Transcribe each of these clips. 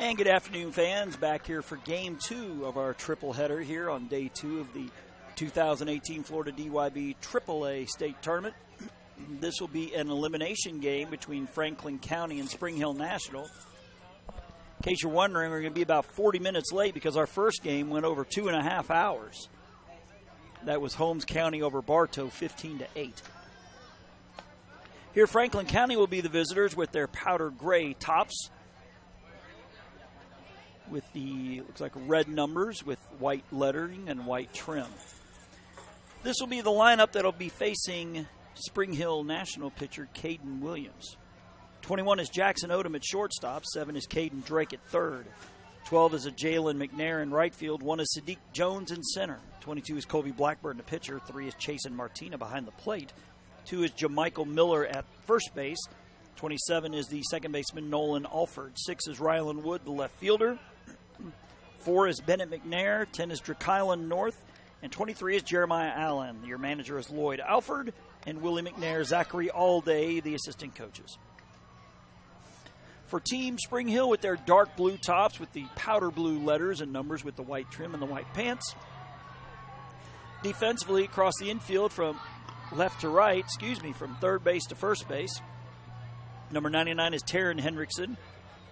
And good afternoon, fans. Back here for Game 2 of our triple header here on Day 2 of the 2018 Florida DYB AAA State Tournament. This will be an elimination game between Franklin County and Spring Hill National. In case you're wondering, we're going to be about 40 minutes late because our first game went over 2.5 hours. That was Holmes County over Bartow, 15-8. Here, Franklin County will be the visitors with their powder gray tops, with the, looks like red numbers with white lettering and white trim. This will be the lineup that will be facing Spring Hill National pitcher Caden Williams. 21 is Jackson Odom at shortstop. 7 is Caden Drake at third. 12 is a Jalen McNair in right field. 1 is Sadiq Jones in center. 22 is Colby Blackburn, the pitcher. 3 is Chasen Martina behind the plate. 2 is Jamichael Miller at first base. 27 is the second baseman Nolan Alford. 6 is Rylan Wood, the left fielder. 4 is Bennett McNair. 10 is Drakylan North. And 23 is Jeremiah Allen. Your manager is Lloyd Alford. And Willie McNair, Zachary Allday, the assistant coaches. For Team Spring Hill with their dark blue tops with the powder blue letters and numbers with the white trim and the white pants. Defensively across the infield from left to right, from third base to first base. Number 99 is Taryn Hendrickson.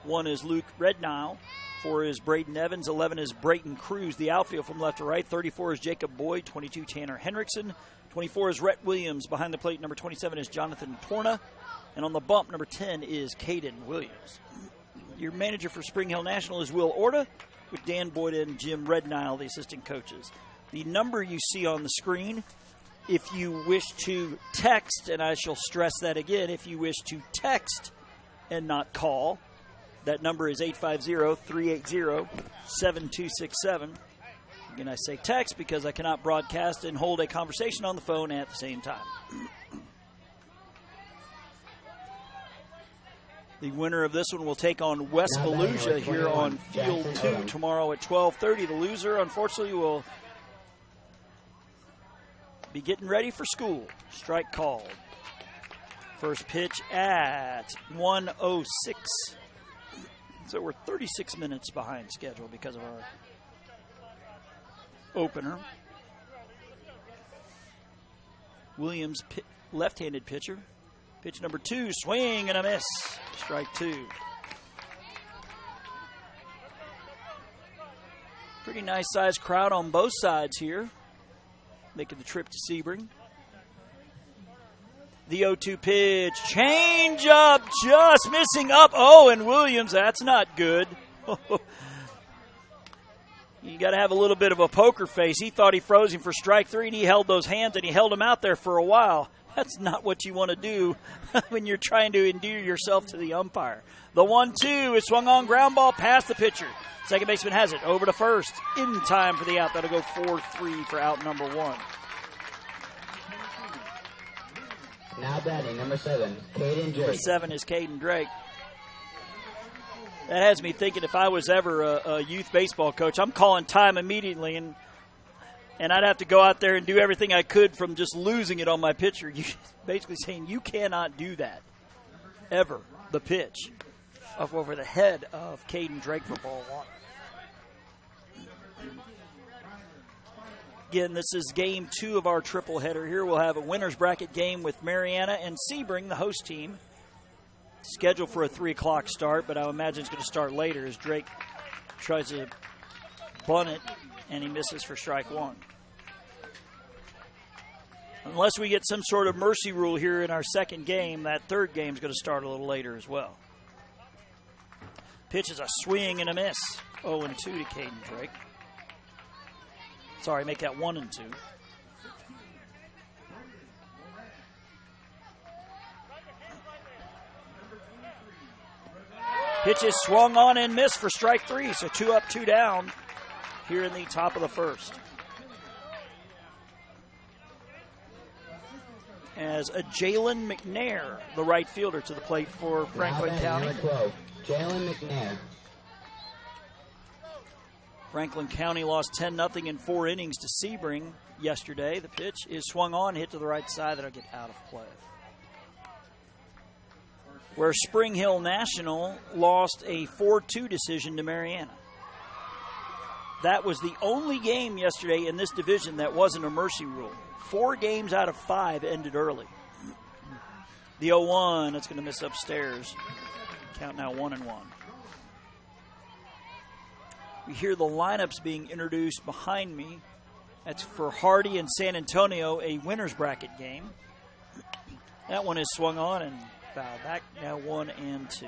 1 is Luke Rednow. 4 is Braden Evans. 11 is Brayton Cruz. The outfield from left to right. 34 is Jacob Boyd. 22, Tanner Hendrickson. 24 is Rhett Williams. Behind the plate, number 27 is Jonathan Torna. And on the bump, number 10 is Caden Williams. Your manager for Spring Hill National is Will Orta, with Dan Boyd and Jim Rednile, the assistant coaches. The number you see on the screen, if you wish to text, and I shall stress that again, if you wish to text and not call, that number is 850-380-7267. Again, I say text because I cannot broadcast and hold a conversation on the phone at the same time. The winner of this one will take on West Volusia here on Field 2 tomorrow at 12:30. The loser, unfortunately, will be getting ready for school. Strike called. First pitch at 1:06. So we're 36 minutes behind schedule because of our opener. Williams, left-handed pitcher. Pitch number 2, swing and a miss. Strike 2. Pretty nice sized crowd on both sides here, making the trip to Sebring. The 0-2 pitch, change up, just missing up. Oh, and Williams, that's not good. You got to have a little bit of a poker face. He thought he froze him for strike 3, and he held those hands, and he held him out there for a while. That's not what you want to do when you're trying to endear yourself to the umpire. The 1-2 is swung on, ground ball past the pitcher. Second baseman has it over to first, in time for the out. That'll go 4-3 for out number 1. Now batting, number 7, Caden Drake. Number 7 is Caden Drake. That has me thinking if I was ever a youth baseball coach, I'm calling time immediately, and I'd have to go out there and do everything I could from just losing it on my pitcher. Basically saying you cannot do that ever. The pitch up over the head of Caden Drake for ball 1. Again, this is game 2 of our triple header here. We'll have a winner's bracket game with Mariana and Sebring, the host team. Scheduled for a 3 o'clock start, but I imagine it's going to start later as Drake tries to bunt it, and he misses for strike 1. Unless we get some sort of mercy rule here in our second game, that third game is going to start a little later as well. Pitch is a swing and a miss. 0-2 to Caden Drake. Sorry, make that 1-2. Pitch is swung on and missed for strike 3, so 2 up, 2 down here in the top of the first. As a Jalen McNair, the right fielder, to the plate for Franklin County. Number 12, Jalen McNair. Franklin County lost 10-0 in 4 innings to Sebring yesterday. The pitch is swung on, hit to the right side. That'll get out of play. where Spring Hill National lost a 4-2 decision to Mariana. That was the only game yesterday in this division that wasn't a mercy rule. 4 games out of 5 ended early. The 0-1, it's going to miss upstairs. Count now 1-1. We hear the lineups being introduced behind me. That's for Hardy and San Antonio, a winner's bracket game. That one is swung on and fouled back. Now 1-2.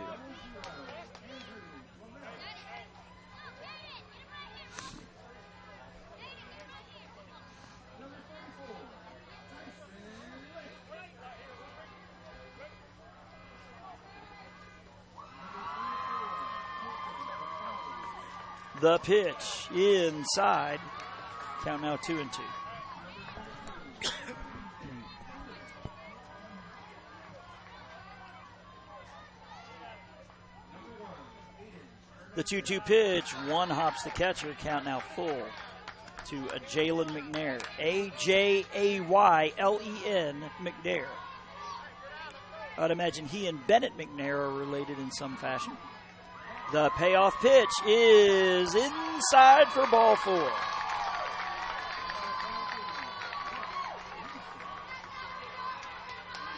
The pitch inside. Count now 2-2. The 2-2 pitch. One hops the catcher. Count now full to a Jalen McNair. A-J-A-Y-L-E-N McNair. I'd imagine he and Bennett McNair are related in some fashion. The payoff pitch is inside for ball 4.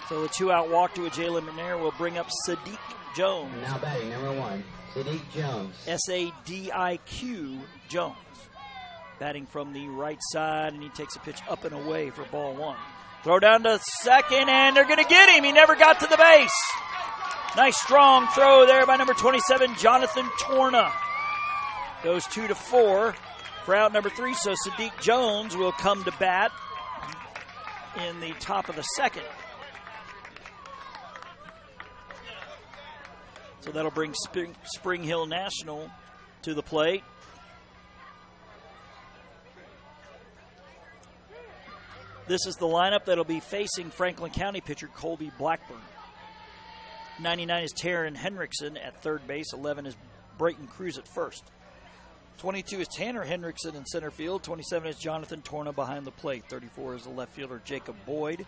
So the 2-out walk to a Jalen McNair will bring up Sadiq Jones. Now batting number 1, Sadiq Jones. S-A-D-I-Q Jones. Batting from the right side, and he takes a pitch up and away for ball 1. Throw down to second, and they're going to get him. He never got to the base. Nice strong throw there by number 27, Jonathan Torna. Goes 2-4 for out number 3. So Sadiq Jones will come to bat in the top of the second. So that'll bring Spring Hill National to the plate. This is the lineup that'll be facing Franklin County pitcher Colby Blackburn. 99 is Taryn Henriksen at third base. 11 is Brayton Cruz at first. 22 is Tanner Henriksen in center field. 27 is Jonathan Torna behind the plate. 34 is the left fielder Jacob Boyd.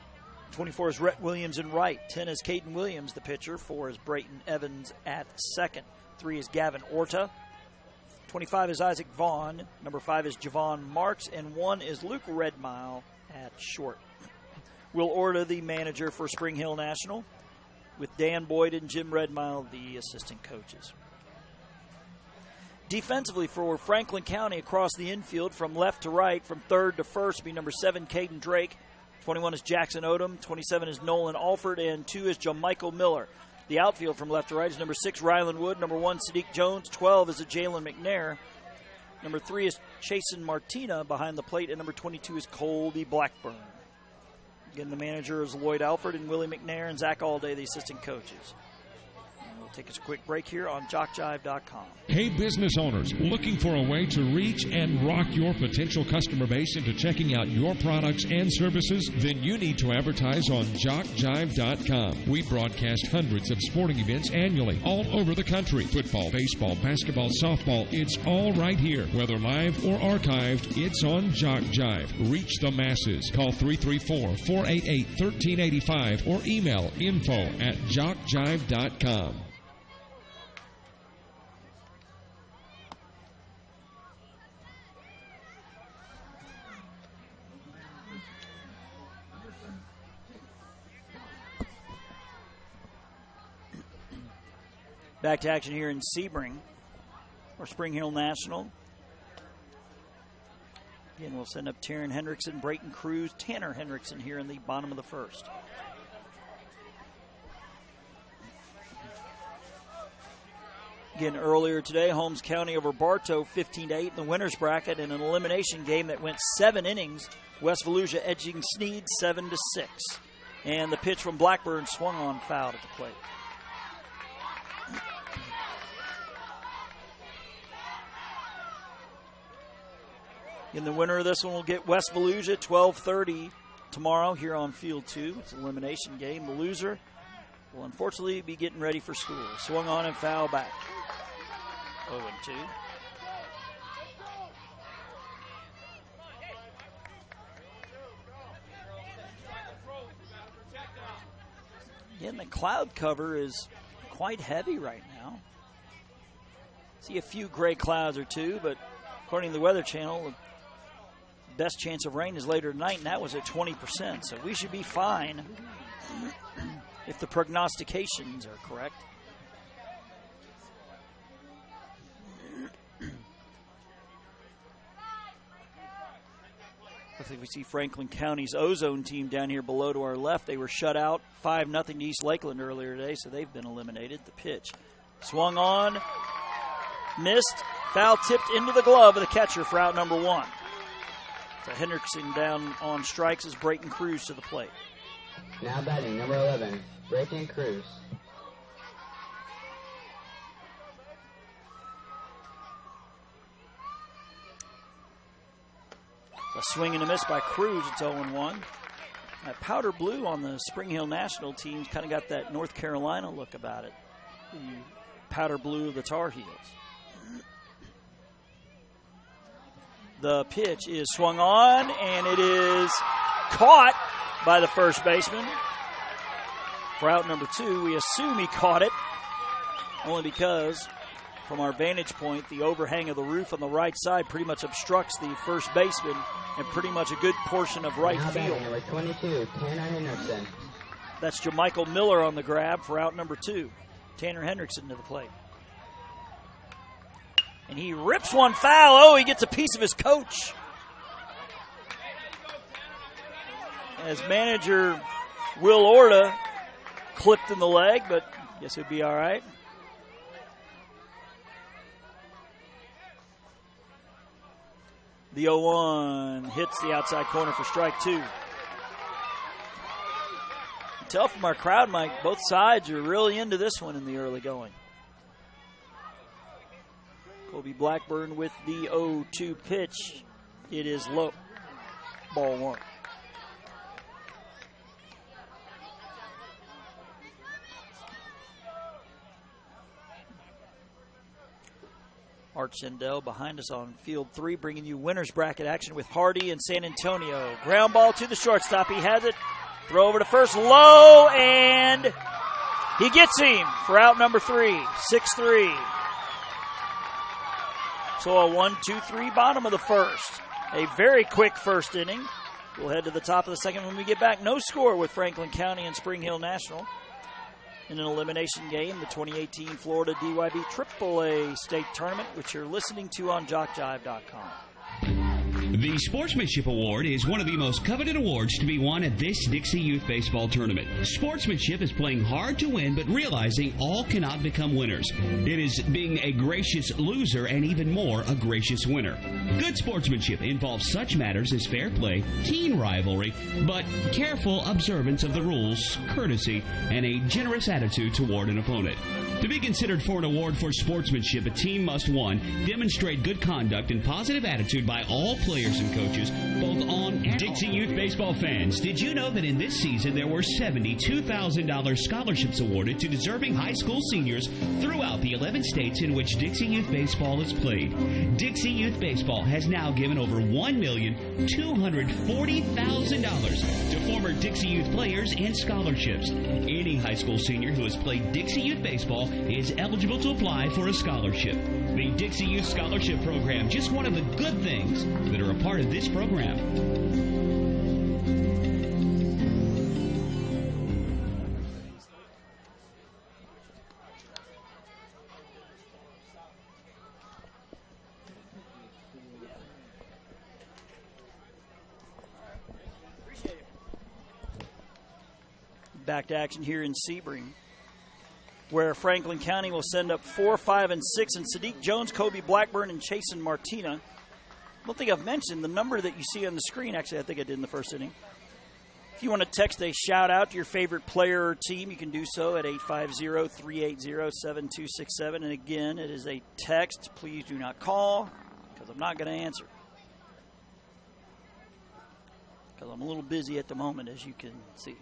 24 is Rhett Williams in right. 10 is Caden Williams, the pitcher. 4 is Brayton Evans at second. 3 is Gavin Orta. 25 is Isaac Vaughn. Number 5 is Javon Marks. And 1 is Luke Redmile at short. Will Orta, the manager for Spring Hill National, with Dan Boyd and Jim Redmile, the assistant coaches. Defensively for Franklin County across the infield from left to right, from third to first, be number 7, Caden Drake. 21 is Jackson Odom. 27 is Nolan Alford. And 2 is Jamichael Miller. The outfield from left to right is number 6, Rylan Wood. Number 1, Sadiq Jones. 12 is a Jalen McNair. Number 3 is Chasen Martina behind the plate. And number 22 is Colby Blackburn. Again, the manager is Lloyd Alford and Willie McNair and Zach Allday, the assistant coaches. And we'll take us a quick break here on JockJive.com. Hey, business owners, looking for a way to reach and rock your potential customer base into checking out your products and services? Then you need to advertise on JockJive.com. We broadcast hundreds of sporting events annually all over the country. Football, baseball, basketball, softball, it's all right here. Whether live or archived, it's on JockJive. Reach the masses. Call 334-488-1385 or email info@JockJive.com. Back to action here in Sebring, or Spring Hill National. Again, we'll send up Taryn Hendrickson, Brayton Cruz, Tanner Hendrickson here in the bottom of the first. Again, earlier today, Holmes County over Bartow 15-8 in the winner's bracket in an elimination game that went 7 innings. West Volusia edging Sneed 7-6. And the pitch from Blackburn swung on, fouled at the plate. In the winner of this one will get West Volusia 12:30 tomorrow here on Field 2. It's an elimination game. The loser will unfortunately be getting ready for school. Swung on and foul back. 0-2. Again, the cloud cover is quite heavy right now. See a few gray clouds or two, but according to the Weather Channel, the best chance of rain is later tonight, and that was at 20%. So we should be fine if the prognostications are correct. I think we see Franklin County's Ozone team down here below to our left. They were shut out 5-0 to East Lakeland earlier today, so they've been eliminated. The pitch swung on, missed, foul tipped into the glove of the catcher for out number 1. So Hendrickson down on strikes as Brayton Cruz to the plate. Now batting, number 11, Brayton Cruz. A swing and a miss by Cruz. It's 0-1. That powder blue on the Spring Hill National team's kind of got that North Carolina look about it. The powder blue of the Tar Heels. The pitch is swung on, and it is caught by the first baseman. For out number 2, we assume he caught it, only because from our vantage point, the overhang of the roof on the right side pretty much obstructs the first baseman and pretty much a good portion of right field. Number 22, Tanner Hendrickson. That's Jamichael Miller on the grab for out number 2. Tanner Hendrickson to the plate. And he rips one foul. Oh, he gets a piece of his coach. As manager Will Orta clipped in the leg, but I guess he'll be all right. The 0-1 hits the outside corner for strike 2. You can tell from our crowd, Mike, both sides are really into this one in the early going. Kobe Blackburn with the 0-2 pitch. It is low. Ball 1. Art Sendell behind us on field 3, bringing you winner's bracket action with Hardy and San Antonio. Ground ball to the shortstop. He has it. Throw over to first. Low, and he gets him for out number 3. 6-3. So a 1-2-3 bottom of the first. A very quick first inning. We'll head to the top of the second when we get back. No score with Franklin County and Spring Hill National. In an elimination game, the 2018 Florida DYB AAA State Tournament, which you're listening to on JockJive.com. The Sportsmanship Award is one of the most coveted awards to be won at this Dixie Youth Baseball Tournament. Sportsmanship is playing hard to win, but realizing all cannot become winners. It is being a gracious loser and even more a gracious winner. Good sportsmanship involves such matters as fair play, keen rivalry, but careful observance of the rules, courtesy, and a generous attitude toward an opponent. To be considered for an award for sportsmanship, a team must, 1, demonstrate good conduct and positive attitude by all players and coaches, both on and Dixie Youth Baseball fans. Did you know that in this season there were $72,000 scholarships awarded to deserving high school seniors throughout the 11 states in which Dixie Youth Baseball is played? Dixie Youth Baseball has now given over $1,240,000 to former Dixie Youth players in scholarships. Any high school senior who has played Dixie Youth Baseball is eligible to apply for a scholarship. The Dixie Youth Scholarship Program, just one of the good things that are a part of this program. Back to action here in Sebring, where Franklin County will send up 4, 5, and 6, and Sadiq Jones, Kobe Blackburn, and Chasen Martina. I don't think I've mentioned the number that you see on the screen. Actually, I think I did in the first inning. If you want to text a shout-out to your favorite player or team, you can do so at 850-380-7267. And again, it is a text. Please do not call, because I'm not going to answer. Because I'm a little busy at the moment, as you can see.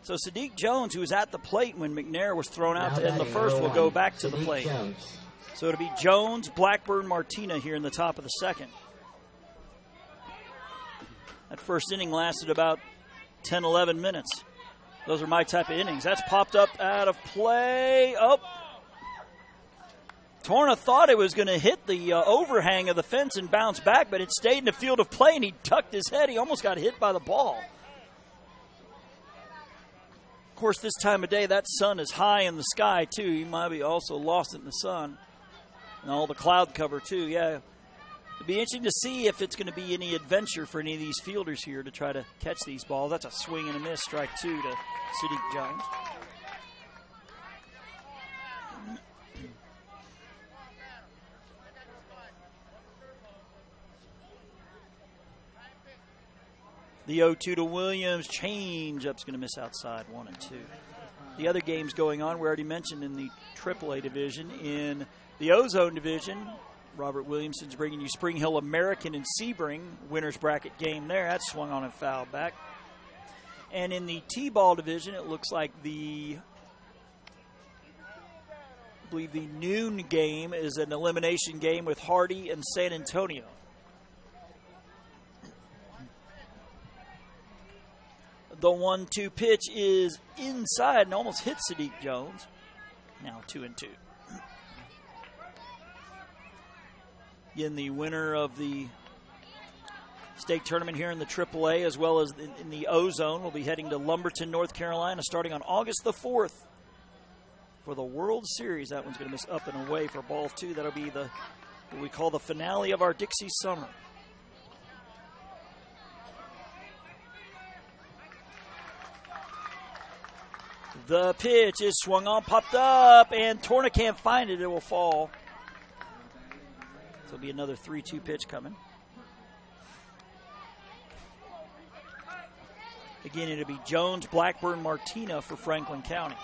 So Sadiq Jones, who was at the plate when McNair was thrown out to end the first, will go back to the plate. So it'll be Jones, Blackburn, Martina here in the top of the second. That first inning lasted about 10, 11 minutes. Those are my type of innings. That's popped up out of play. Oh. Torna thought it was going to hit the overhang of the fence and bounce back, but it stayed in the field of play, and he ducked his head. He almost got hit by the ball. Of course, this time of day, that sun is high in the sky, too. He might be also lost in the sun. And all the cloud cover, too. Yeah, it'll be interesting to see if it's going to be any adventure for any of these fielders here to try to catch these balls. That's a swing and a miss, strike 2 to Sadiq Jones. The 0-2 to Williams. Change-up's going to miss outside, 1 and 2. The other games going on, we already mentioned in the AAA division. In the Ozone division, Robert Williamson's bringing you Spring Hill American and Sebring. Winner's bracket game there. That's swung on and fouled back. And in the T-ball division, it looks like I believe the noon game is an elimination game with Hardy and San Antonio. The 1-2 pitch is inside and almost hits Sadiq Jones. Now 2 and 2. Again, the winner of the state tournament here in the AAA, as well as in the O-Zone, will be heading to Lumberton, North Carolina, starting on August the 4th for the World Series. That one's going to miss up and away for ball 2. That'll be what we call the finale of our Dixie summer. The pitch is swung on, popped up, and Torna can't find it. It will fall. So it'll be another 3-2 pitch coming. Again, it'll be Jones, Blackburn, Martina for Franklin County.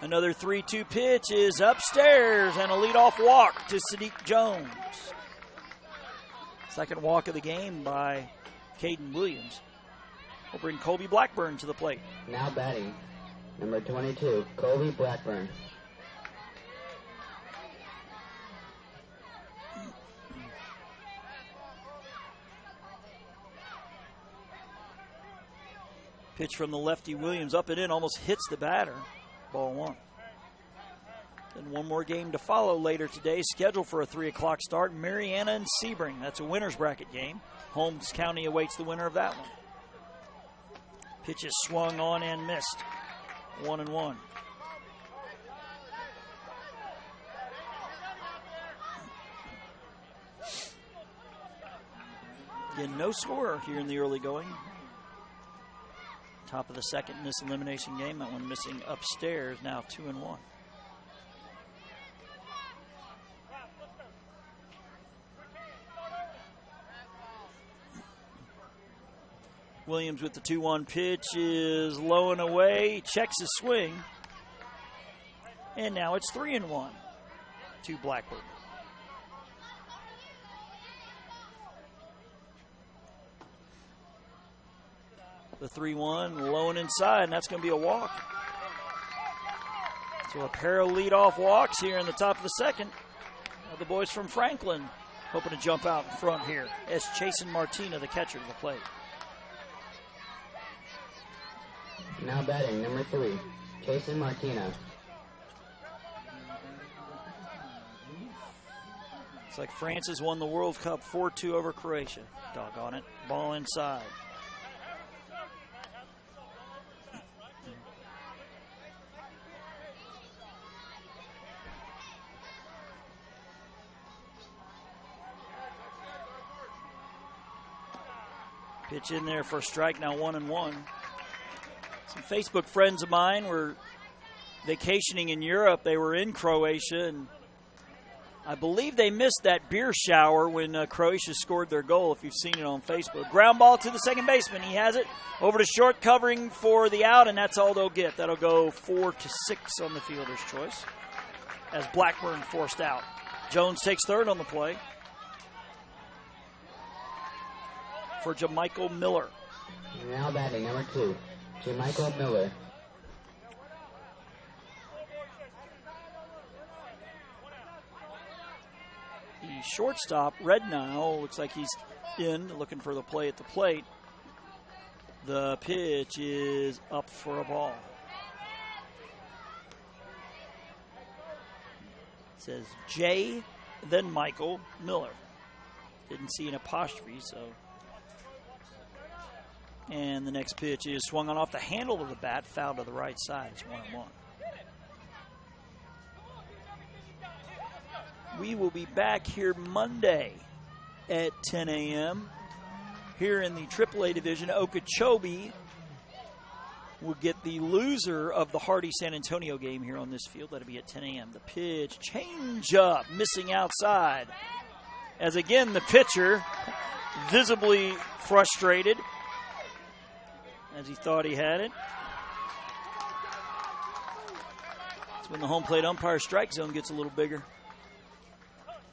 Another 3-2 pitch is upstairs and a leadoff walk to Sadiq Jones. Second walk of the game by Caden Williams. We'll bring Colby Blackburn to the plate. Now batting, number 22, Colby Blackburn. Pitch from the lefty Williams up and in, almost hits the batter. Ball 1. Then one more game to follow later today, scheduled for a 3 o'clock start. Mariana and Sebring. That's a winner's bracket game. Holmes County awaits the winner of that one. Pitch is swung on and missed. 1 and 1. Again, no score here in the early going. Top of the second in this elimination game. That one missing upstairs. Now 2 and 1. Williams with the 2-1 pitch is low and away. Checks his swing. And now it's 3 and 1 to Blackburn. The 3-1 low and inside, and that's going to be a walk. So a pair of leadoff walks here in the top of the second. The boys from Franklin hoping to jump out in front here as Chasen Martina, the catcher, to the plate. Now batting, number 3, Chasen Martina. It's like France has won the World Cup 4-2 over Croatia. Doggone it. Ball inside. Pitch in there for a strike, now 1 and 1. Some Facebook friends of mine were vacationing in Europe. They were in Croatia, and I believe they missed that beer shower when Croatia scored their goal, if you've seen it on Facebook. Ground ball to the second baseman. He has it over to short, covering for the out, and that's all they'll get. That'll go 4-6 on the fielder's choice as Blackburn forced out. Jones takes third on the play for Jamichael Miller. Now batting, number 2, Jamichael Miller. He shortstop, Red Nile, looks like he's in, looking for the play at the plate. The pitch is up for a ball. It says J, then Michael Miller. Didn't see an apostrophe, so. And the next pitch is swung on off the handle of the bat, foul to the right side. It's 1-1. We will be back here Monday at 10 a.m. Here in the AAA division, Okeechobee will get the loser of the Hardy San Antonio game here on this field. That'll be at 10 a.m. The pitch, change up, missing outside. As again, the pitcher visibly frustrated as he thought he had it. It's when the home plate umpire strike zone gets a little bigger.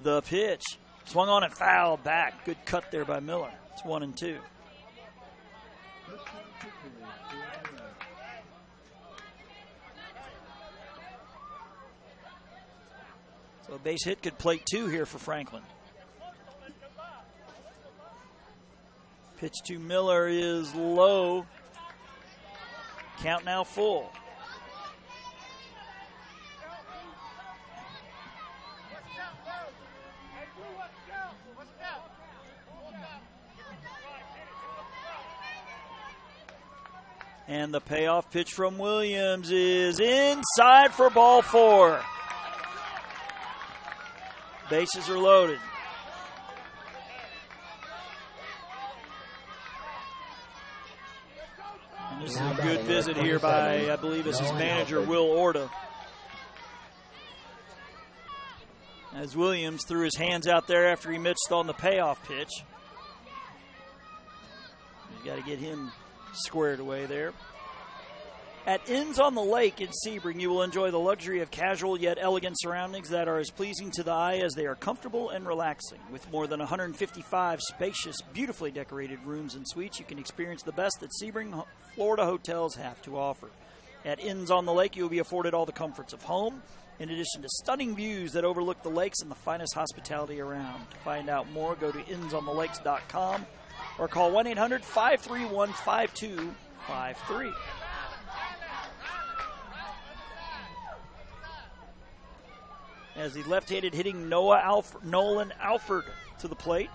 The pitch, swung on and fouled back. Good cut there by Miller. It's 1-2. So a base hit could plate 2 here for Franklin. Pitch to Miller is low. Count now full. And the payoff pitch from Williams is inside for ball 4. Bases are loaded. And this is a good visit here by, I believe this is manager Will Orta. As Williams threw his hands out there after he missed on the payoff pitch. You got to get him squared away there. At Inns on the Lake in Sebring, you will enjoy the luxury of casual yet elegant surroundings that are as pleasing to the eye as they are comfortable and relaxing. With more than 155 spacious, beautifully decorated rooms and suites, you can experience the best that Sebring, Florida hotels have to offer. At Inns on the Lake, you will be afforded all the comforts of home, in addition to stunning views that overlook the lakes and the finest hospitality around. To find out more, go to innsonthelakes.com or call 1-800-531-5253. As the left-handed hitting Nolan Alford to the plate.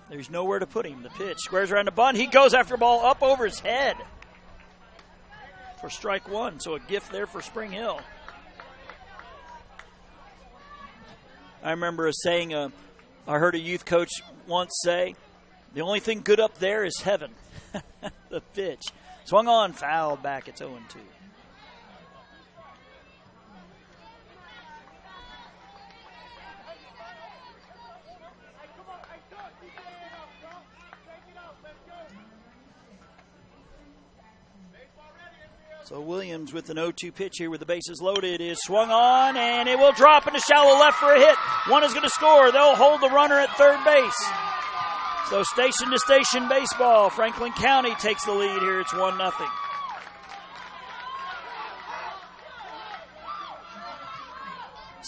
There's nowhere to put him. The pitch squares around the bunt. He goes after a ball up over his head for strike 1. So a gift there for Spring Hill. I remember a saying, I heard a youth coach once say, the only thing good up there is heaven. The pitch. Swung on, fouled back. It's 0-2. So Williams with an 0-2 pitch here with the bases loaded is swung on, and it will drop into shallow left for a hit. One is going to score. They'll hold the runner at third base. So station-to-station baseball. Franklin County takes the lead here. It's 1-0.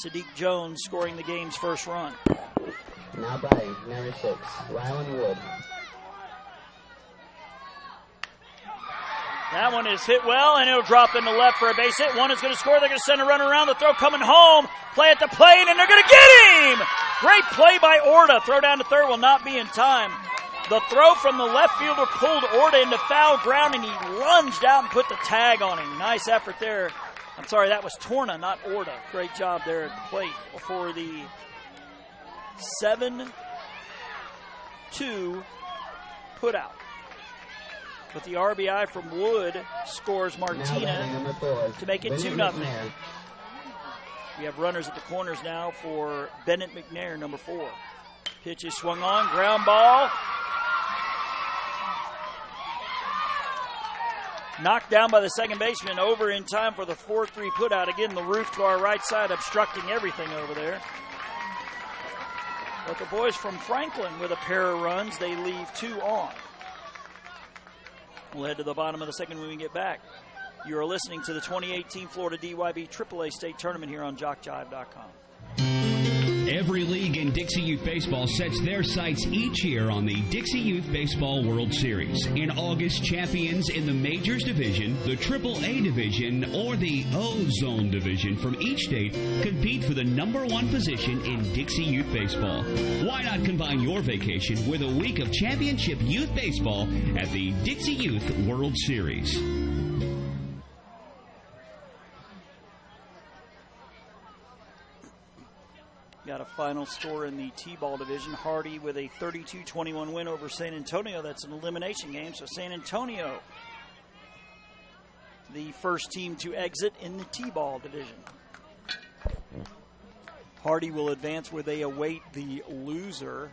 Sadiq Jones scoring the game's first run. Now batting, number 6, Rylan Wood. That one is hit well, and it'll drop into left for a base hit. One is going to score. They're going to send a runner around. The throw coming home. Play at the plate, and they're going to get him! Great play by Orta. Throw down to third will not be in time. The throw from the left fielder pulled Orta into foul ground, and he lunged out and put the tag on him. Nice effort there. I'm sorry, that was Torna, not Orta. Great job there at the plate for the 7-2 putout. But the RBI from Wood scores Martina to make it 2-0. We have runners at the corners now for Bennett McNair, number 4. Pitch is swung on, ground ball. Knocked down by the second baseman, over in time for the 4-3 putout. Again, the roof to our right side obstructing everything over there. But the boys from Franklin with a pair of runs, they leave 2 on. We'll head to the bottom of the second when we get back. You are listening to the 2018 Florida DYB AAA State Tournament here on JockJive.com. Every league in Dixie Youth Baseball sets their sights each year on the Dixie Youth Baseball World Series. In August, champions in the Majors Division, the AAA Division, or the O-Zone Division from each state compete for the #1 position in Dixie Youth Baseball. Why not combine your vacation with a week of championship youth baseball at the Dixie Youth World Series? Got a final score in the T-ball division. Hardy with a 32-21 win over San Antonio. That's an elimination game. So San Antonio, the first team to exit in the T-ball division. Hardy will advance where they await the loser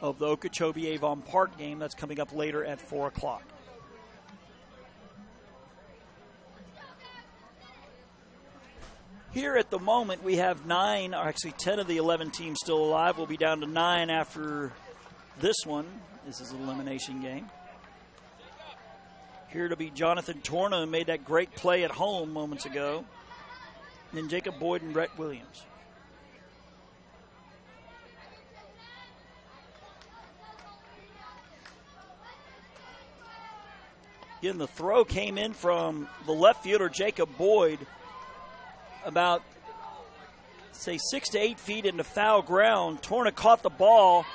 of the Okeechobee-Avon Park game. That's coming up later at 4 o'clock. Here at the moment, we have 9, or actually 10 of the 11 teams still alive. We'll be down to 9 after this one. This is an elimination game. Here to be Jonathan Torna, who made that great play at home moments ago. And then Jacob Boyd and Rhett Williams. Again, the throw came in from the left fielder, Jacob Boyd, about, say, 6 to 8 feet into foul ground. Torna caught the ball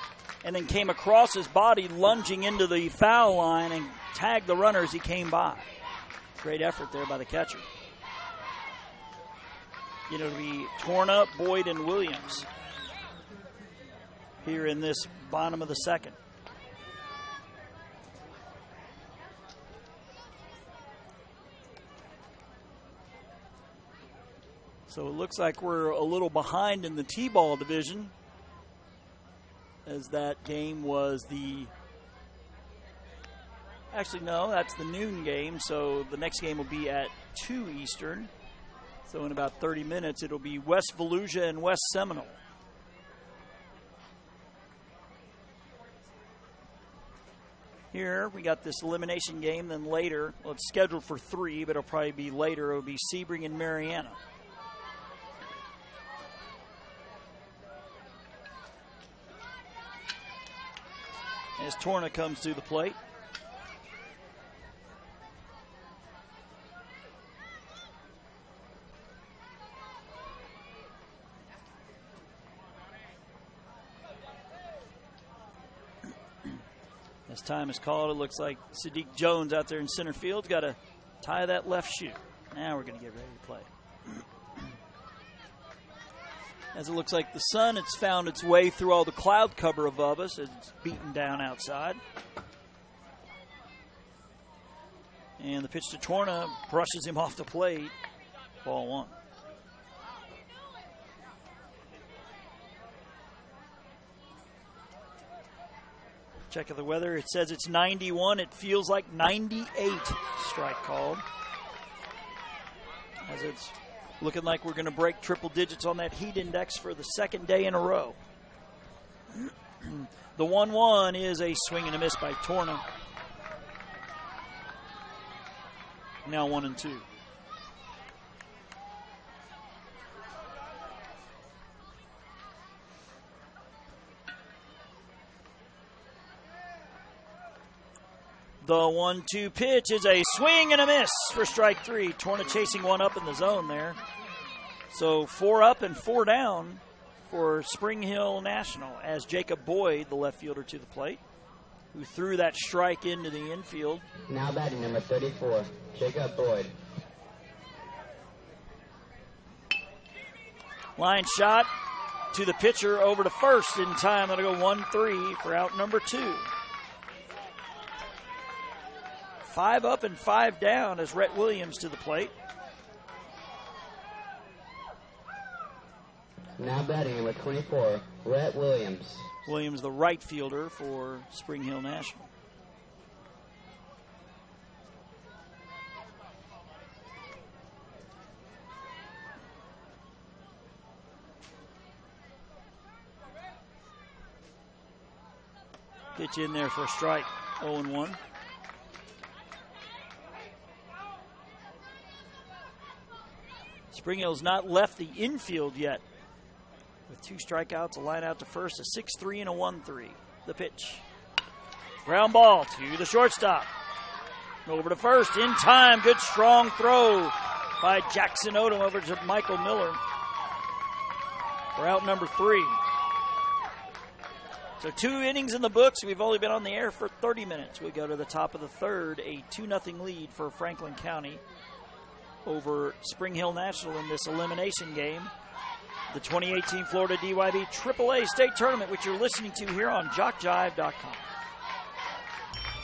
and then came across his body, lunging into the foul line and tagged the runner as he came by. Great effort there by the catcher. It'll be Torna, Boyd, and Williams here in this bottom of the second. So it looks like we're a little behind in the T-ball division, as that game was actually no, that's the noon game, so the next game will be at 2 Eastern. So in about 30 minutes, it'll be West Volusia and West Seminole. Here we got this elimination game, then later, well, it's scheduled for 3, but it'll probably be later. It'll be Sebring and Mariana. As Torna comes to the plate. As time is called, it looks like Sadiq Jones out there in center field's got to tie that left shoe. Now we're going to get ready to play. As it looks like the sun, it's found its way through all the cloud cover above us as it's beaten down outside. And the pitch to Torna brushes him off the plate. Ball 1. Check of the weather. It says it's 91. It feels like 98. Strike called. As it's looking like we're going to break triple digits on that heat index for the second day in a row. The 1-1 is a swing and a miss by Torna. Now 1-2. The 1-2 pitch is a swing and a miss for strike 3. Torna chasing one up in the zone there. So 4 up and 4 down for Spring Hill National as Jacob Boyd, the left fielder, to the plate, who threw that strike into the infield. Now batting number 34, Jacob Boyd. Line shot to the pitcher over to first in time. It'll go 1-3 for out number 2. 5 up and 5 down as Rhett Williams to the plate. Now batting number 24, Rhett Williams. Williams, the right fielder for Spring Hill National. Pitch in there for a strike, 0-1. Spring Hill's not left the infield yet with 2 strikeouts, a line out to first, a 6-3 and a 1-3. The pitch. Ground ball to the shortstop. Over to first, in time, good strong throw by Jackson Odom over to Michael Miller for out number 3. So 2 innings in the books. We've only been on the air for 30 minutes. We go to the top of the third, a 2-0 lead for Franklin County over Spring Hill National in this elimination game. The 2018 Florida DYB AAA State Tournament, which you're listening to here on JockJive.com.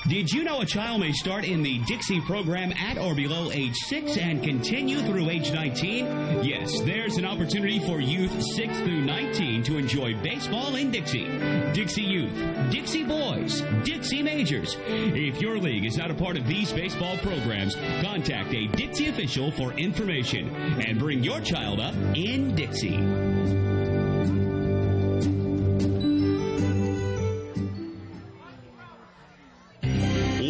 Did you know a child may start in the Dixie program at or below age 6 and continue through age 19? Yes, there's an opportunity for youth 6 through 19 to enjoy baseball in Dixie. Dixie Youth, Dixie Boys, Dixie Majors. If your league is not a part of these baseball programs, contact a Dixie official for information and bring your child up in Dixie.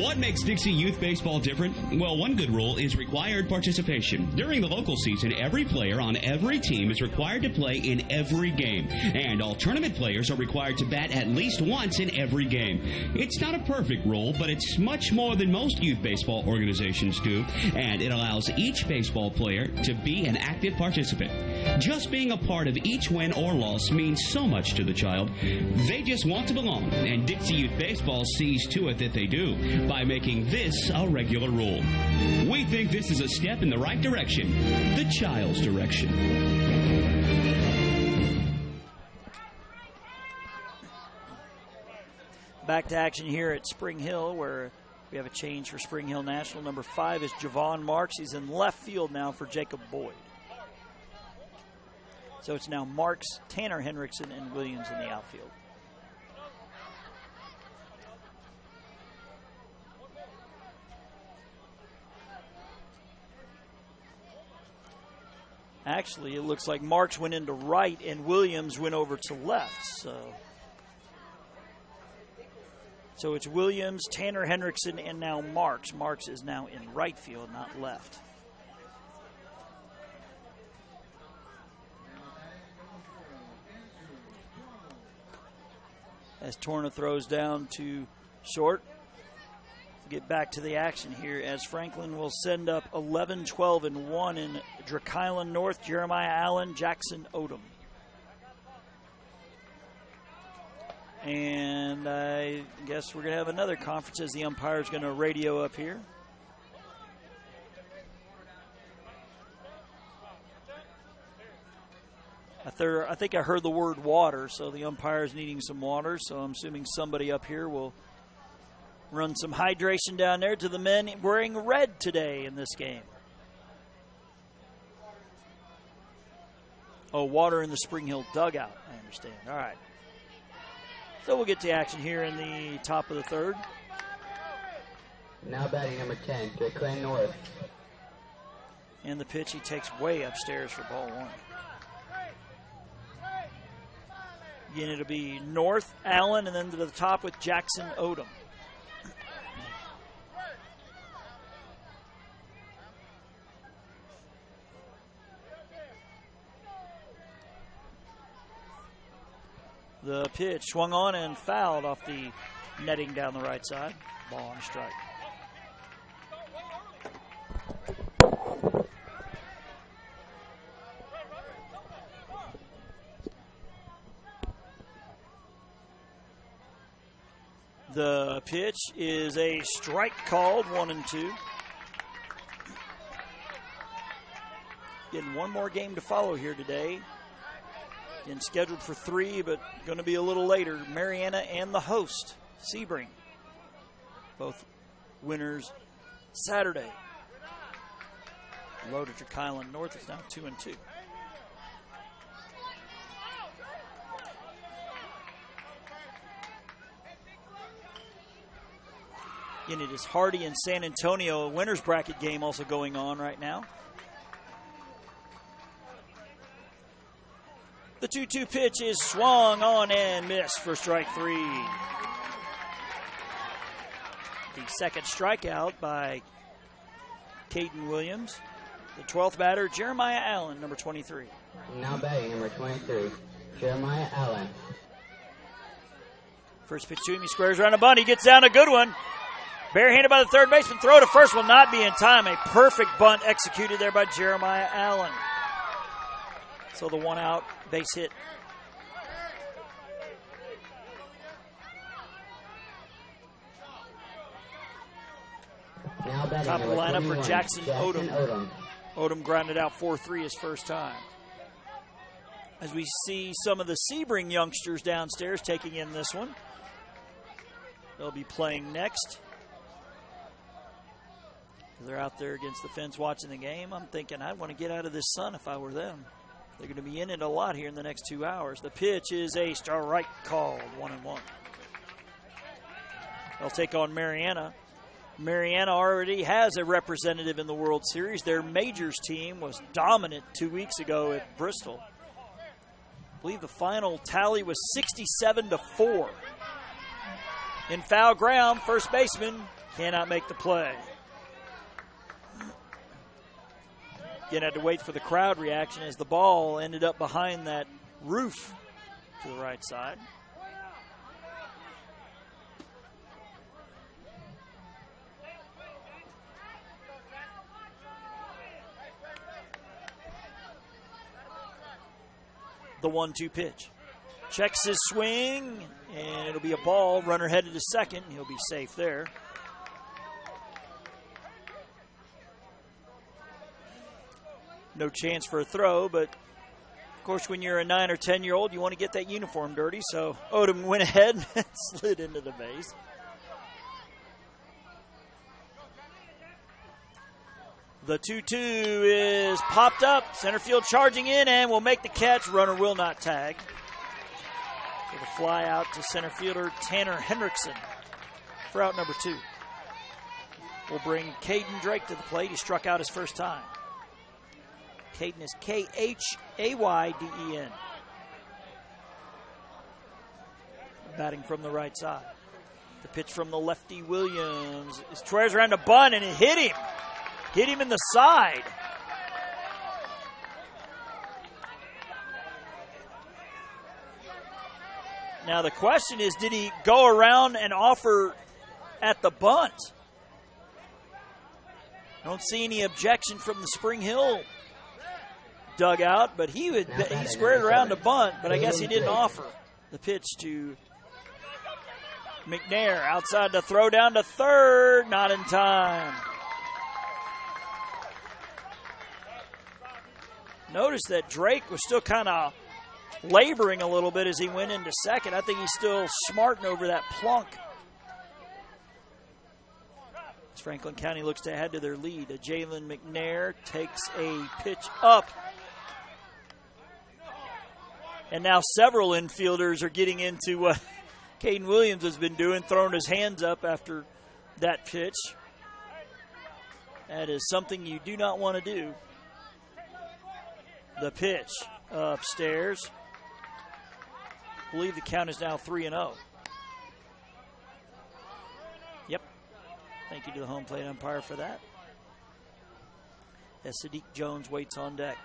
What makes Dixie Youth Baseball different? Well, one good rule is required participation. During the local season, every player on every team is required to play in every game, and all tournament players are required to bat at least once in every game. It's not a perfect rule, but it's much more than most youth baseball organizations do, and it allows each baseball player to be an active participant. Just being a part of each win or loss means so much to the child. They just want to belong, and Dixie Youth Baseball sees to it that they do by making this a regular rule. We think this is a step in the right direction, the child's direction. Back to action here at Spring Hill, where we have a change for Spring Hill National. Number 5 is Javon Marks. He's in left field now for Jacob Boyd. So it's now Marks, Tanner Henriksen, and Williams in the outfield. Actually, it looks like Marks went into right and Williams went over to left. So it's Williams, Tanner Henriksen, and now Marks. Marks is now in right field, not left. As Torna throws down to short. Get back to the action here as Franklin will send up 11, 12, and 1 in Drake Island North, Jeremiah Allen, Jackson Odom. And I guess we're going to have another conference as the umpire is going to radio up here. I think I heard the word water, so the umpire is needing some water, so I'm assuming somebody up here will run some hydration down there to the men wearing red today in this game. Oh, water in the Spring Hill dugout, I understand. All right. So we'll get to action here in the top of the third. Now batting number 10, Drake North. And the pitch he takes way upstairs for ball 1. Again, it'll be North, Allen, and then to the top with Jackson Odom. The pitch swung on and fouled off the netting down the right side. Ball on strike. The pitch is a strike called, 1-2. Getting one more game to follow here today. Again, scheduled for 3, but going to be a little later. Mariana and the host, Sebring. Both winners Saturday. Low to Drake Island North is now 2-2. Again, it is Hardy and San Antonio, a winner's bracket game also going on right now. The 2-2 pitch is swung on and missed for strike 3. The second strikeout by Caden Williams. The 12th batter, Jeremiah Allen, number 23. Now batting number 23, Jeremiah Allen. First pitch to him, he squares around a bunt. He gets down a good one. Barehanded by the third baseman. Throw to first will not be in time. A perfect bunt executed there by Jeremiah Allen. So the one out base hit. Now batting Top of the number lineup for 21, Jackson Odom. Odom. Odom grounded out 4-3 his first time. As we see some of the Sebring youngsters downstairs taking in this one. They'll be playing next. They're out there against the fence watching the game. I'm thinking I'd want to get out of this sun if I were them. They're going to be in it a lot here in the next 2 hours. The pitch is a strike called, 1-1. They'll take on Mariana. Mariana already has a representative in the World Series. Their majors team was dominant 2 weeks ago at Bristol. I believe the final tally was 67-4. In foul ground, first baseman cannot make the play. Again, had to wait for the crowd reaction as the ball ended up behind that roof to the right side. The 1-2 pitch. Checks his swing, and it'll be a ball. Runner headed to second. He'll be safe there. No chance for a throw, but of course when you're a 9 or 10-year-old, you want to get that uniform dirty, so Odom went ahead and slid into the base. The 2-2 is popped up. Center field charging in and will make the catch. Runner will not tag. So the fly out to center fielder Tanner Hendrickson for out number 2. Will bring Caden Drake to the plate. He struck out his first time. Caden is Khayden. Batting from the right side. The pitch from the lefty Williams. Squares around a bunt and it hit him. Hit him in the side. Now the question is, did he go around and offer at the bunt? I don't see any objection from the Spring Hill dugout, but he squared around a bunt, but I guess he didn't offer. The pitch to McNair outside the throw down to third, not in time. Notice that Drake was still kind of laboring a little bit as he went into second. I think he's still smarting over that plunk. As Franklin County looks to add to their lead. Jalen McNair takes a pitch up. And now several infielders are getting into what Caden Williams has been doing, throwing his hands up after that pitch. That is something you do not want to do. The pitch upstairs. I believe the count is now 3-0. Yep. Thank you to the home plate umpire for that. As Sadiq Jones waits on deck.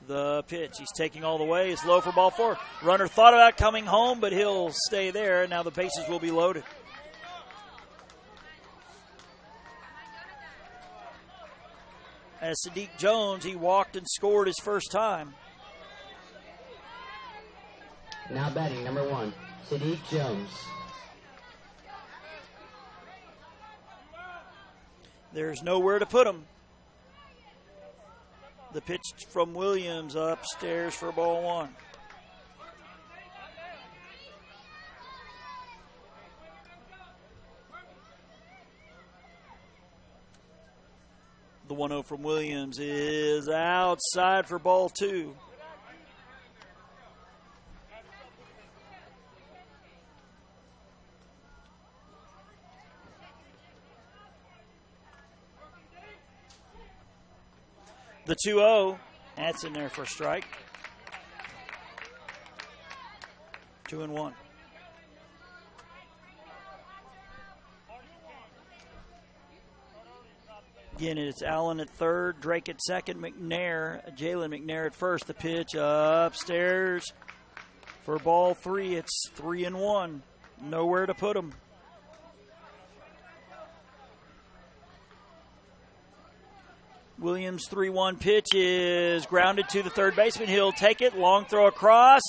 The pitch. He's taking all the way. It's low for ball 4. Runner thought about coming home, but he'll stay there. Now the bases will be loaded. As Sadiq Jones, he walked and scored his first time. Now batting number 1, Sadiq Jones. There's nowhere to put him. The pitch from Williams upstairs for ball 1. The 1-0 from Williams is outside for ball 2. The 2-0, that's in there for a strike. 2-1. Again, it's Allen at third, Drake at second, Jalen McNair at first. The pitch upstairs for ball 3. It's 3-1. Nowhere to put him. Williams' 3-1 pitch is grounded to the third baseman. He'll take it. Long throw across.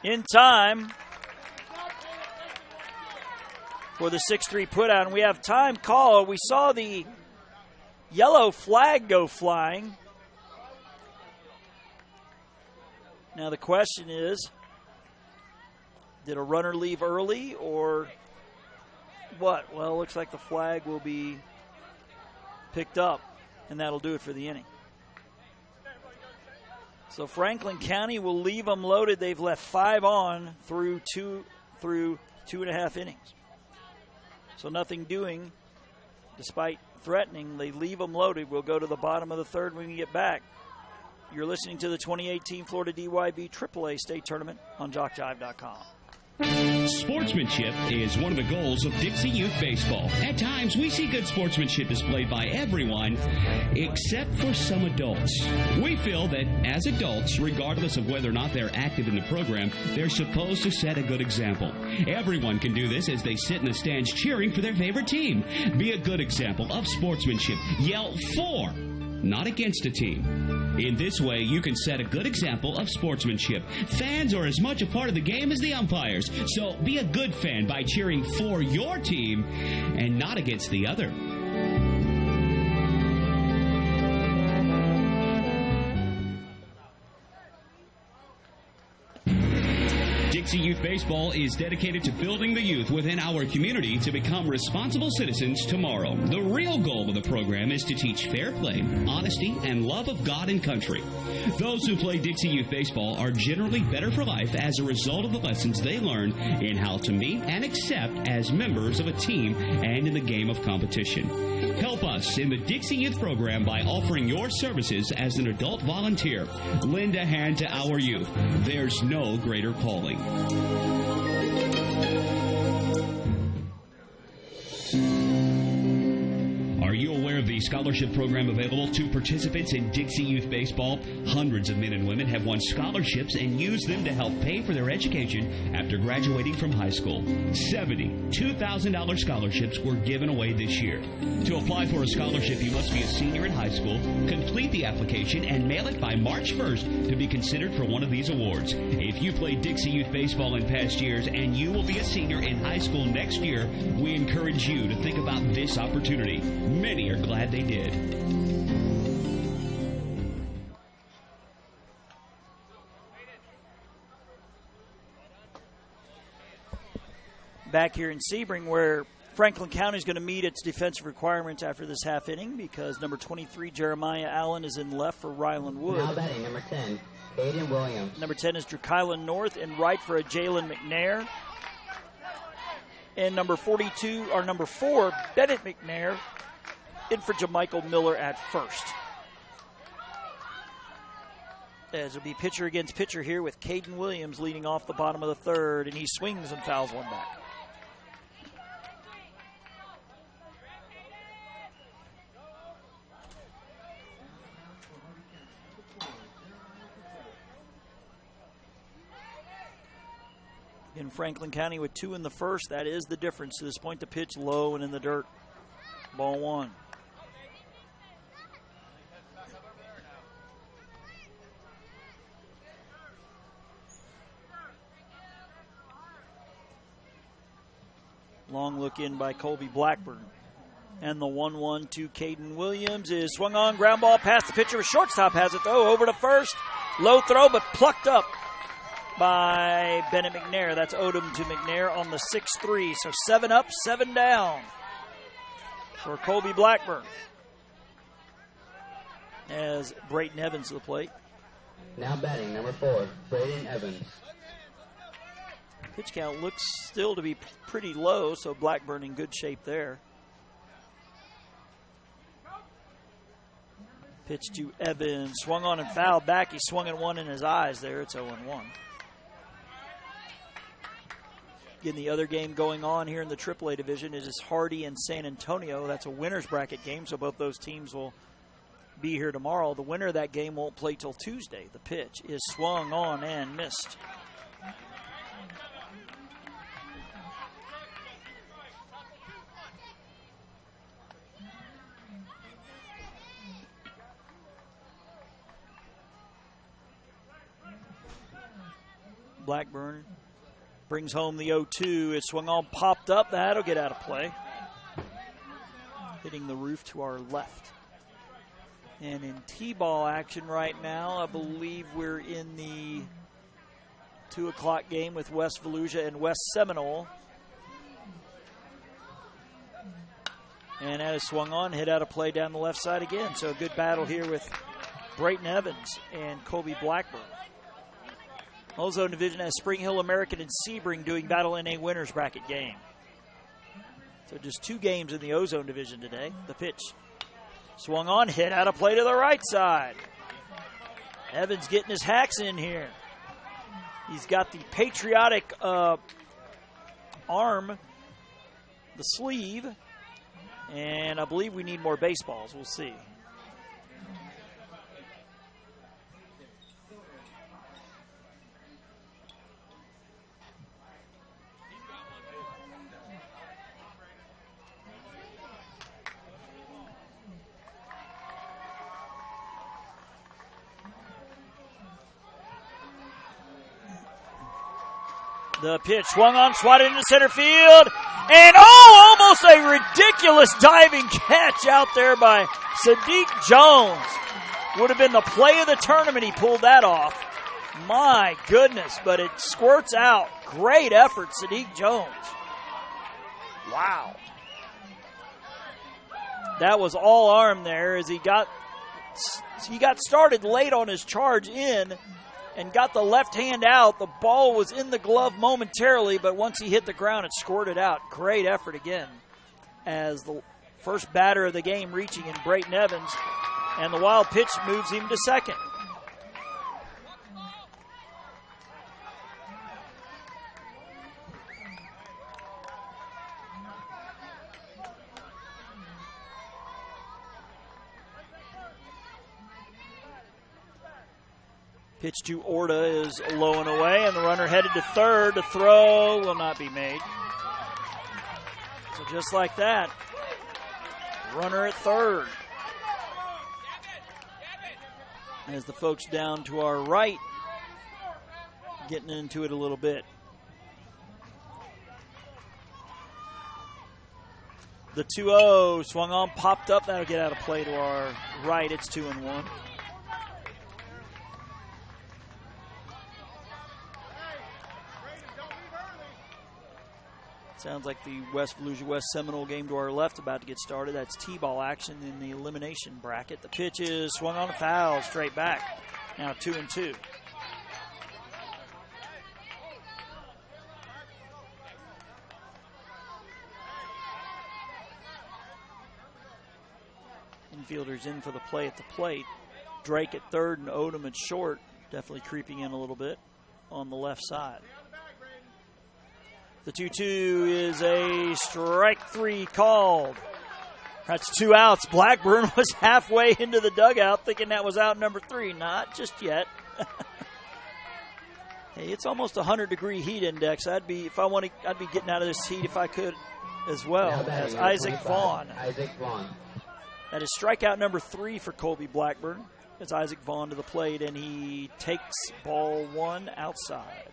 In time for the 6-3 putout. And we have time call. We saw the yellow flag go flying. Now the question is, did a runner leave early or what? Well, it looks like the flag will be picked up, and that'll do it for the inning. So Franklin County will leave them loaded. They've left 5 on through 2.5 innings. So nothing doing, despite threatening. They leave them loaded. We'll go to the bottom of the third when we get back. You're listening to the 2018 Florida DYB AAA State Tournament on JockJive.com. Sportsmanship is one of the goals of Dixie Youth Baseball. At times, we see good sportsmanship displayed by everyone except for some adults. We feel that as adults, regardless of whether or not they're active in the program, they're supposed to set a good example. Everyone can do this as they sit in the stands cheering for their favorite team. Be a good example of sportsmanship. Yell for, not against a team. In this way, you can set a good example of sportsmanship. Fans are as much a part of the game as the umpires, so be a good fan by cheering for your team and not against the other. Dixie Youth Baseball is dedicated to building the youth within our community to become responsible citizens tomorrow. The real goal of the program is to teach fair play, honesty, and love of God and country. Those who play Dixie Youth Baseball are generally better for life as a result of the lessons they learn in how to meet and accept as members of a team and in the game of competition. Help us in the Dixie Youth program by offering your services as an adult volunteer. Lend a hand to our youth. There's no greater calling. Are you aware of the scholarship program available to participants in Dixie Youth Baseball? Hundreds of men and women have won scholarships and used them to help pay for their education after graduating from high school. 70 $2,000 scholarships were given away this year. To apply for a scholarship, you must be a senior in high school, complete the application, and mail it by March 1st to be considered for one of these awards. If you played Dixie Youth Baseball in past years and you will be a senior in high school next year, we encourage you to think about this opportunity. Many are glad they did. Back here in Sebring, where Franklin County is going to meet its defensive requirements after this half inning, because number 23, Jeremiah Allen, is in left for Ryland Wood. Now batting, number 10, Caden Williams. Number 10 is Drukylan North, in right for a Jalen McNair. And number 4, Bennett McNair, in for Jamichael Miller at first. As it'll be pitcher against pitcher here with Caden Williams leading off the bottom of the third, and he swings and fouls one back. In Franklin County with 2 in the first, that is the difference. To this point, the pitch low and in the dirt. Ball 1. Long look in by Colby Blackburn. And the 1-1 to Caden Williams is swung on, ground ball past the pitcher. Shortstop has it, though, over to first. Low throw, but plucked up by Bennett McNair. That's Odom to McNair on the 6-3. So 7 up, 7 down for Colby Blackburn. As Brayton Evans to the plate. Now batting, number 4, Brayden Evans. Pitch count looks still to be pretty low, so Blackburn in good shape there. Pitch to Evans, swung on and fouled back. He swung at one in his eyes there. It's 0-1. Again, the other game going on here in the AAA division is Hardy and San Antonio. That's a winner's bracket game, so both those teams will be here tomorrow. The winner of that game won't play till Tuesday. The pitch is swung on and missed. Blackburn brings home the 0-2. It swung on, popped up. That'll get out of play. Hitting the roof to our left. And in T-ball action right now, I believe we're in the 2 o'clock game with West Volusia and West Seminole. And that is swung on, hit out of play down the left side again. So a good battle here with Brayton Evans and Colby Blackburn. Ozone Division has Spring Hill, American, and Sebring doing battle in a winner's bracket game. So just 2 games in the Ozone Division today. The pitch swung on, hit out of play to the right side. Evans getting his hacks in here. He's got the patriotic arm, the sleeve, and I believe we need more baseballs. We'll see. The pitch swung on, swatted into center field, and almost a ridiculous diving catch out there by Sadiq Jones. Would have been the play of the tournament. He pulled that off. My goodness, but it squirts out. Great effort, Sadiq Jones. Wow. That was all arm there as he got started late on his charge in and got the left hand out. The ball was in the glove momentarily, but once he hit the ground, it squirted out. Great effort again as the first batter of the game reaching in Brayton Evans, and the wild pitch moves him to second. Pitch to Orta is low and away, and the runner headed to third. The throw will not be made. So just like that, runner at third. As the folks down to our right getting into it a little bit. The 2-0 swung on, popped up. That'll get out of play to our right. It's 2-1. Sounds like the West Volusia West Seminole game to our left about to get started. That's T-ball action in the elimination bracket. The pitch is swung on a foul, straight back. Now 2-2. Infielders in for the play at the plate. Drake at third and Odom at short. Definitely creeping in a little bit on the left side. The 2-2 is a strike 3 called. That's 2 outs. Blackburn was halfway into the dugout thinking that was out number 3. Not just yet. Hey, it's almost 100-degree heat index. I'd be getting out of this heat if I could as well. As Isaac Vaughn. That is strikeout number 3 for Colby Blackburn. It's Isaac Vaughn to the plate, and he takes ball 1 outside.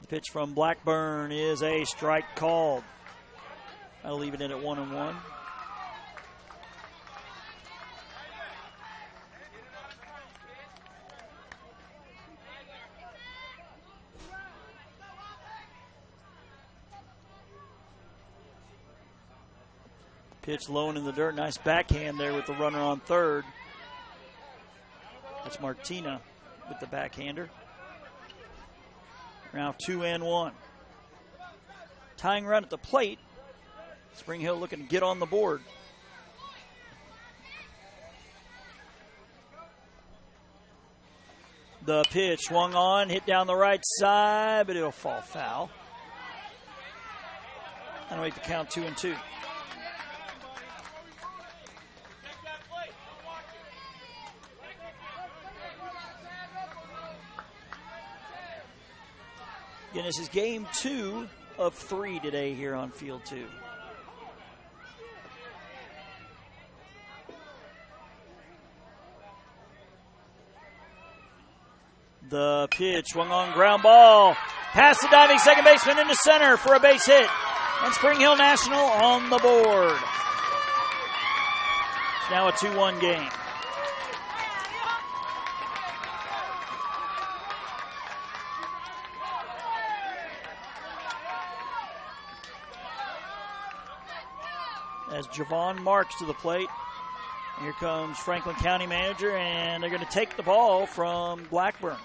Pitch from Blackburn is a strike called. I'll leave it in at 1-1. Pitch low and in the dirt. Nice backhand there with the runner on third. That's Martina. with the backhander. Now 2-1. Tying run at the plate. Spring Hill looking to get on the board. The pitch swung on, hit down the right side, but it'll fall foul. That'll make the count 2-2. Again, this is game 2 of 3 today here on Field 2. The pitch swung on, ground ball. Past the diving second baseman into center for a base hit. And Spring Hill National on the board. It's now a 2-1 game. As Javon Marks to the plate. Here comes Franklin County manager, and they're going to take the ball from Blackburn.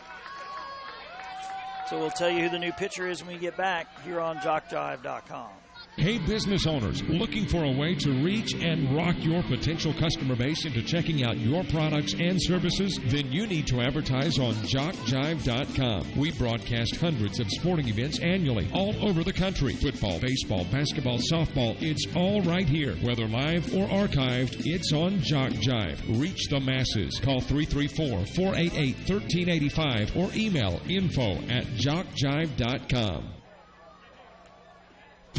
So we'll tell you who the new pitcher is when we get back here on JockJive.com. Hey, business owners, looking for a way to reach and rock your potential customer base into checking out your products and services? Then you need to advertise on JockJive.com. We broadcast hundreds of sporting events annually all over the country. Football, baseball, basketball, softball, it's all right here. Whether live or archived, it's on JockJive. Reach the masses. Call 334-488-1385 or email info@JockJive.com.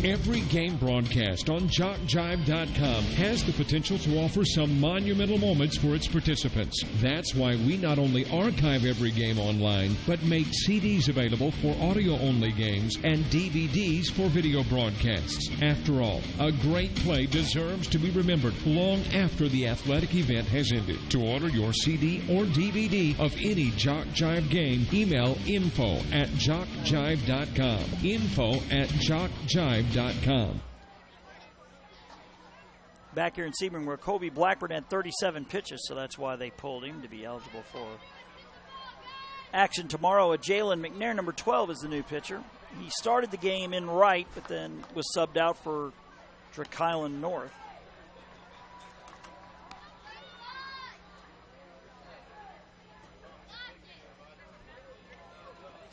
Every game broadcast on JockJive.com has the potential to offer some monumental moments for its participants. That's why we not only archive every game online, but make CDs available for audio-only games and DVDs for video broadcasts. After all, a great play deserves to be remembered long after the athletic event has ended. To order your CD or DVD of any JockJive game, email info@JockJive.com. info@JockJive.com. Back here in Sebring, where Colby Blackburn had 37 pitches, so that's why they pulled him to be eligible for action tomorrow. Jalen McNair, number 12, is the new pitcher. He started the game in right, but then was subbed out for Drakylan North.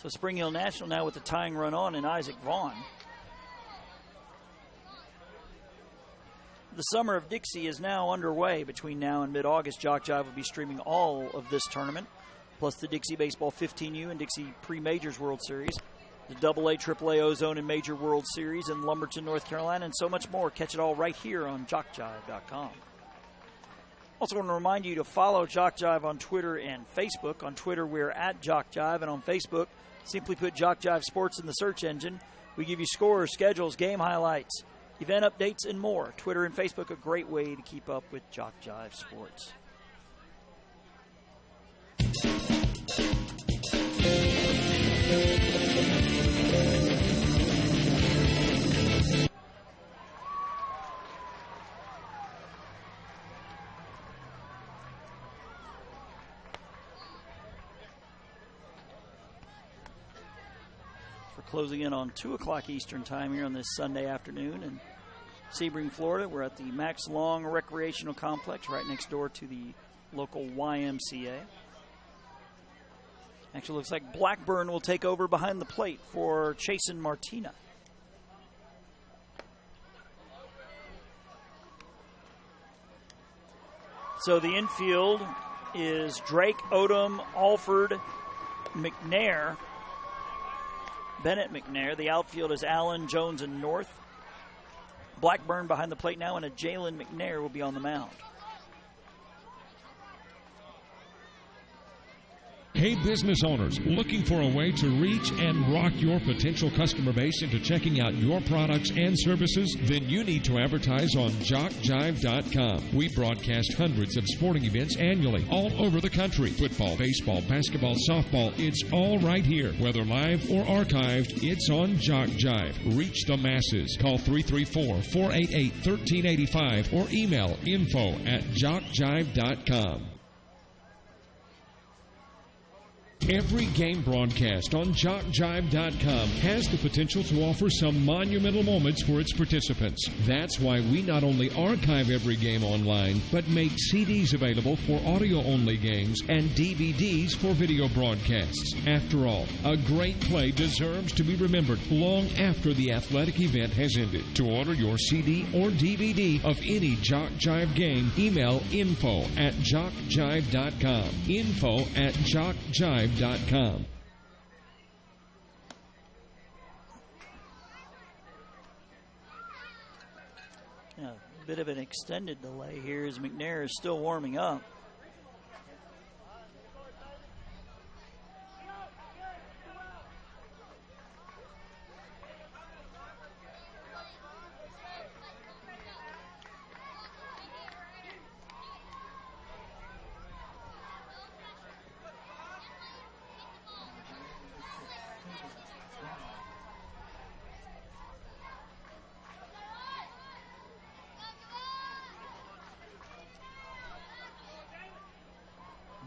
So Spring Hill National now with the tying run on and Isaac Vaughn. The Summer of Dixie is now underway. Between now and mid-August, JockJive will be streaming all of this tournament, plus the Dixie Baseball 15U and Dixie Pre-Majors World Series, the AA, AAA, Ozone, and Major World Series in Lumberton, North Carolina, and so much more. Catch it all right here on JockJive.com. Also want to remind you to follow JockJive on Twitter and Facebook. On Twitter, we're at JockJive, and on Facebook, simply put JockJive Sports in the search engine. We give you scores, schedules, game highlights, event updates, and more. Twitter and Facebook, a great way to keep up with JockJive Sports. Closing in on 2 o'clock Eastern time here on this Sunday afternoon in Sebring, Florida. We're at the Max Long Recreational Complex right next door to the local YMCA. Actually looks like Blackburn will take over behind the plate for Chasen Martina. So the infield is Drake, Odom, Alford, McNair, Bennett, McNair. The outfield is Allen, Jones, and North. Blackburn behind the plate now, and a Jalen McNair will be on the mound. Hey, business owners, looking for a way to reach and rock your potential customer base into checking out your products and services? Then you need to advertise on JockJive.com. We broadcast hundreds of sporting events annually all over the country. Football, baseball, basketball, softball, it's all right here. Whether live or archived, it's on JockJive. Reach the masses. Call 334-488-1385 or email info@JockJive.com. Every game broadcast on JockJive.com has the potential to offer some monumental moments for its participants. That's why we not only archive every game online, but make CDs available for audio-only games and DVDs for video broadcasts. After all, a great play deserves to be remembered long after the athletic event has ended. To order your CD or DVD of any Jock Jive game, email info@jockjive.com. info@jockjive.com. Yeah, a bit of an extended delay here as McNair is still warming up.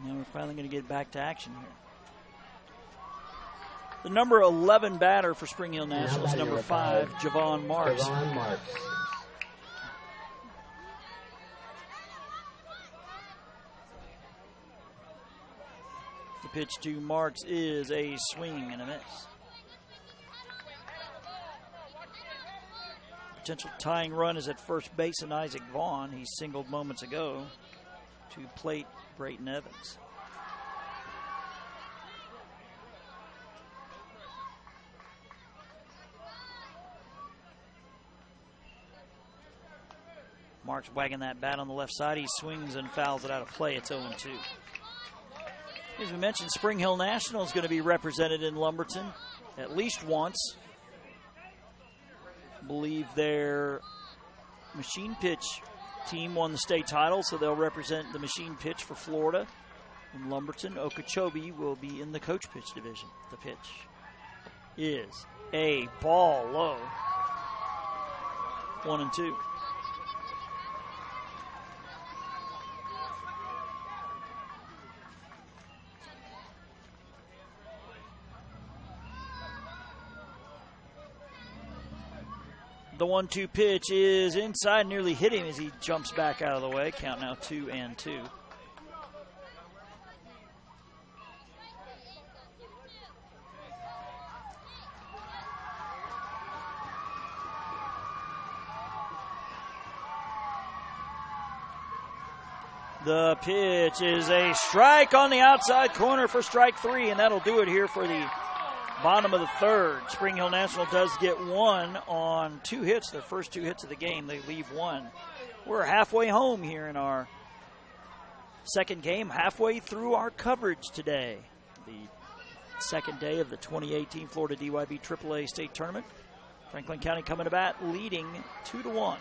Now we're finally going to get back to action here. The number 11 batter for Spring Hill National is number 5, Javon Marks. The pitch to Marks is a swing and a miss. Potential tying run is at first base and Isaac Vaughn. He singled moments ago to plate Brayton Evans. Marks wagging that bat on the left side. He swings and fouls it out of play. It's 0-2. As we mentioned, Spring Hill National is going to be represented in Lumberton at least once. I believe their machine pitch team won the state title, so they'll represent the machine pitch for Florida in Lumberton. Okeechobee will be in the coach pitch division. The pitch is a ball low. 1-2. The 1-2 pitch is inside, nearly hit him as he jumps back out of the way. Count now 2-2. The pitch is a strike on the outside corner for strike 3, and that'll do it here for the bottom of the third. Spring Hill National does get one on 2 hits, their first 2 hits of the game. They leave one. We're halfway home here in our second game, halfway through our coverage today. The second day of the 2018 Florida DYB AAA State Tournament. Franklin County coming to bat, leading 2-1.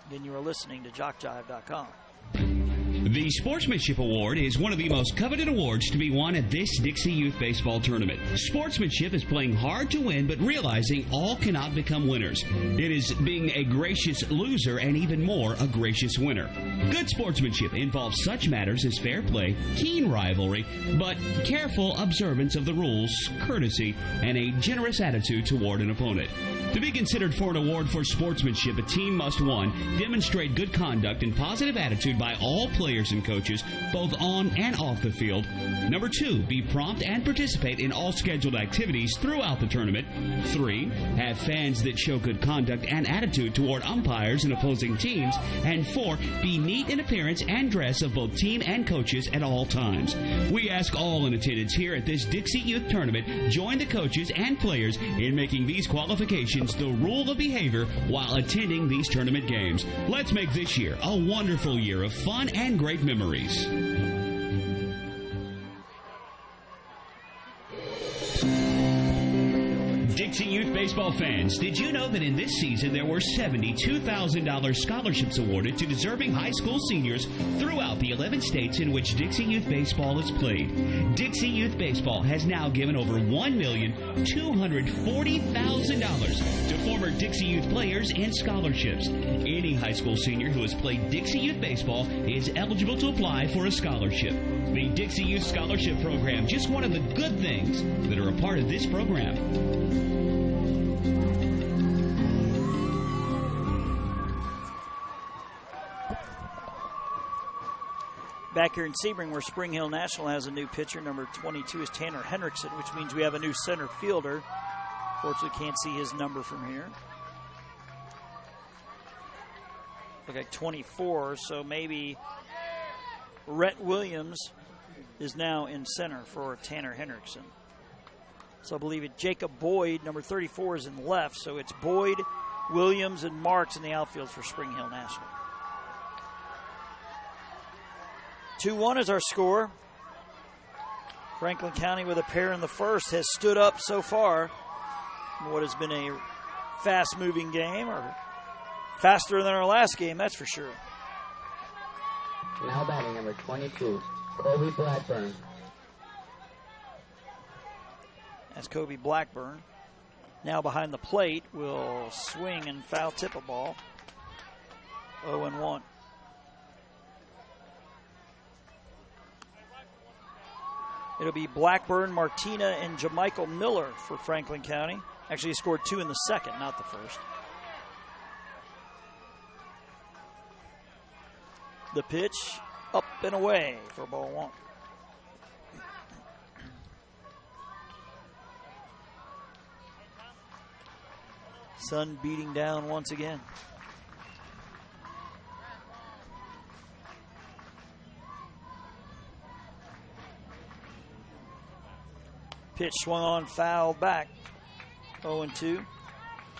Again, you are listening to JockJive.com. The Sportsmanship Award is one of the most coveted awards to be won at this Dixie Youth Baseball Tournament. Sportsmanship is playing hard to win, but realizing all cannot become winners. It is being a gracious loser and even more a gracious winner. Good sportsmanship involves such matters as fair play, keen rivalry, but careful observance of the rules, courtesy, and a generous attitude toward an opponent. To be considered for an award for sportsmanship, a team must, 1, demonstrate good conduct and positive attitude by all players and coaches, both on and off the field. Number 2, be prompt and participate in all scheduled activities throughout the tournament. 3, have fans that show good conduct and attitude toward umpires and opposing teams. And 4, be neat in appearance and dress of both team and coaches at all times. We ask all in attendance here at this Dixie Youth Tournament, join the coaches and players in making these qualifications the rule of behavior while attending these tournament games. Let's make this year a wonderful year of fun and great memories. Dixie Youth Baseball fans, did you know that in this season there were $72,000 scholarships awarded to deserving high school seniors throughout the 11 states in which Dixie Youth Baseball is played? Dixie Youth Baseball has now given over $1,240,000 to former Dixie Youth players in scholarships. Any high school senior who has played Dixie Youth Baseball is eligible to apply for a scholarship. The Dixie Youth Scholarship Program, just one of the good things that are a part of this program. Back here in Sebring, where Spring Hill National has a new pitcher, number 22 is Tanner Hendrickson, which means we have a new center fielder. Fortunately, can't see his number from here. Look like 24, so maybe Rhett Williams is now in center for Tanner Hendrickson. So I believe it Jacob Boyd, number 34, is in left. So it's Boyd, Williams, and Marks in the outfield for Spring Hill National. 2-1 is our score. Franklin County with a pair in the first has stood up so far in what has been a fast-moving game, or faster than our last game, that's for sure. Now batting number 22, Kobe Blackburn. That's Kobe Blackburn. Now behind the plate will swing and foul tip a ball. 0-1. It'll be Blackburn, Martina, and Jamichael Miller for Franklin County. Actually, he scored 2 in the second, not the first. The pitch, up and away for ball 1. Sun beating down once again. Pitch swung on, fouled back. 0-2.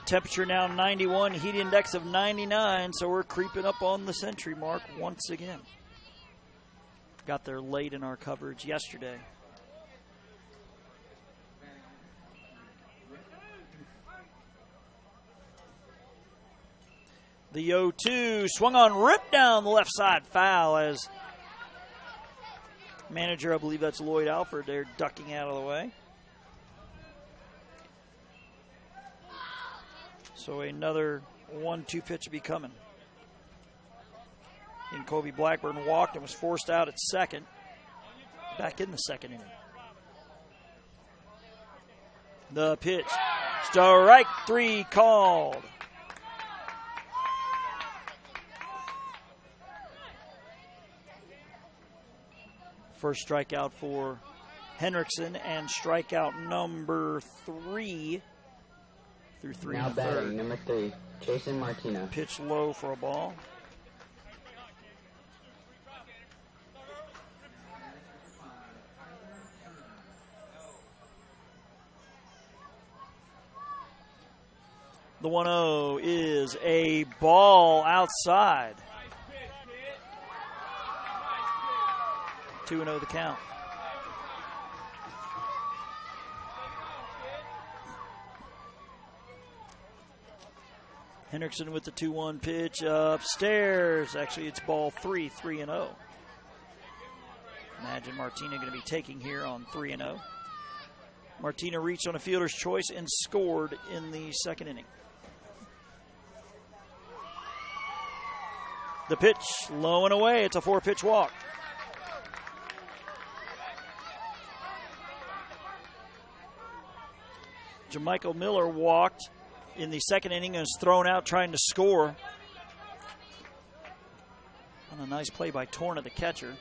Temperature now 91, heat index of 99, so we're creeping up on the century mark once again. Got there late in our coverage yesterday. The 0-2 swung on, ripped down the left side, foul as manager, I believe that's Lloyd Alford there, ducking out of the way. So another 1-2 pitch will be coming. And Kobe Blackburn walked and was forced out at second. Back in the second inning. The pitch. Strike 3 called. First strikeout for Hendrickson, and strikeout number 3 through 3 now and batting third. number 3, Jason Martina. Pitch low for a ball. The 1-0 is a ball outside. 2-0 the count. Hendrickson with the 2-1 pitch upstairs. Actually, it's ball 3, 3-0. Imagine Martina going to be taking here on 3-0. Martina reached on a fielder's choice and scored in the second inning. The pitch low and away. It's a 4-pitch walk. Jamichael Miller walked in the second inning and was thrown out trying to score. On a nice play by Torna, the catcher.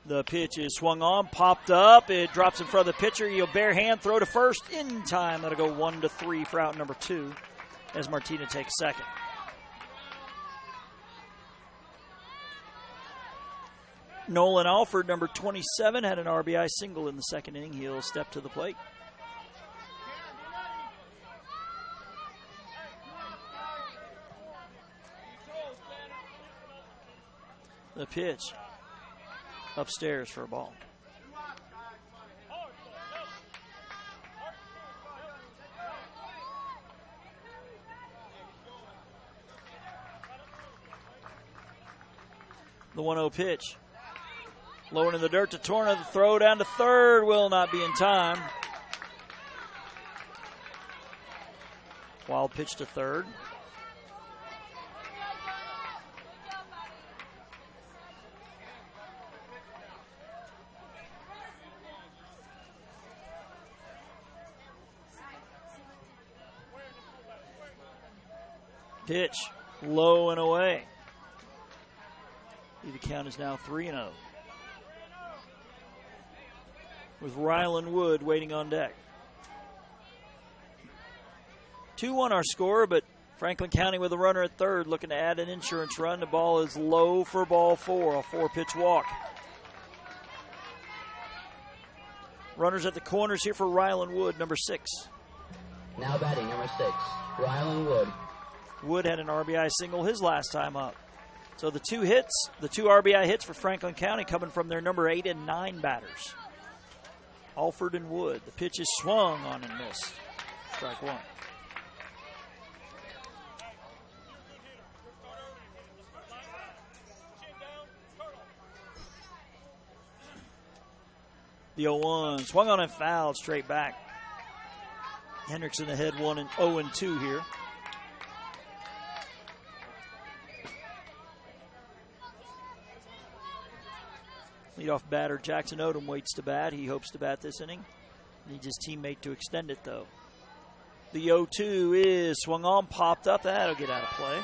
The pitch is swung on, popped up. It drops in front of the pitcher. He'll bare hand throw to first in time. That'll go 1-3 for out number 2 as Martina takes second. Nolan Alford, number 27, had an RBI single in the second inning. He'll step to the plate. The pitch upstairs for a ball. The 1-0 pitch. Low in the dirt to Torna. The throw down to third will not be in time. Wild pitch to third. Pitch low and away. The count is now 3-0. With Ryland Wood waiting on deck. 2-1 our score, but Franklin County with a runner at third looking to add an insurance run. The ball is low for ball 4, a 4-pitch walk. Runners at the corners here for Ryland Wood, number 6. Now batting, number 6, Ryland Wood. Wood had an RBI single his last time up. So the 2 RBI hits for Franklin County coming from their number 8 and 9 batters. Alford and Wood. The pitch is swung on and missed. Strike 1. The 0-1 swung on and fouled straight back. Hendrickson ahead 0-2 here. Leadoff batter Jackson Odom waits to bat. He hopes to bat this inning. Needs his teammate to extend it, though. The 0-2 is swung on, popped up. That'll get out of play.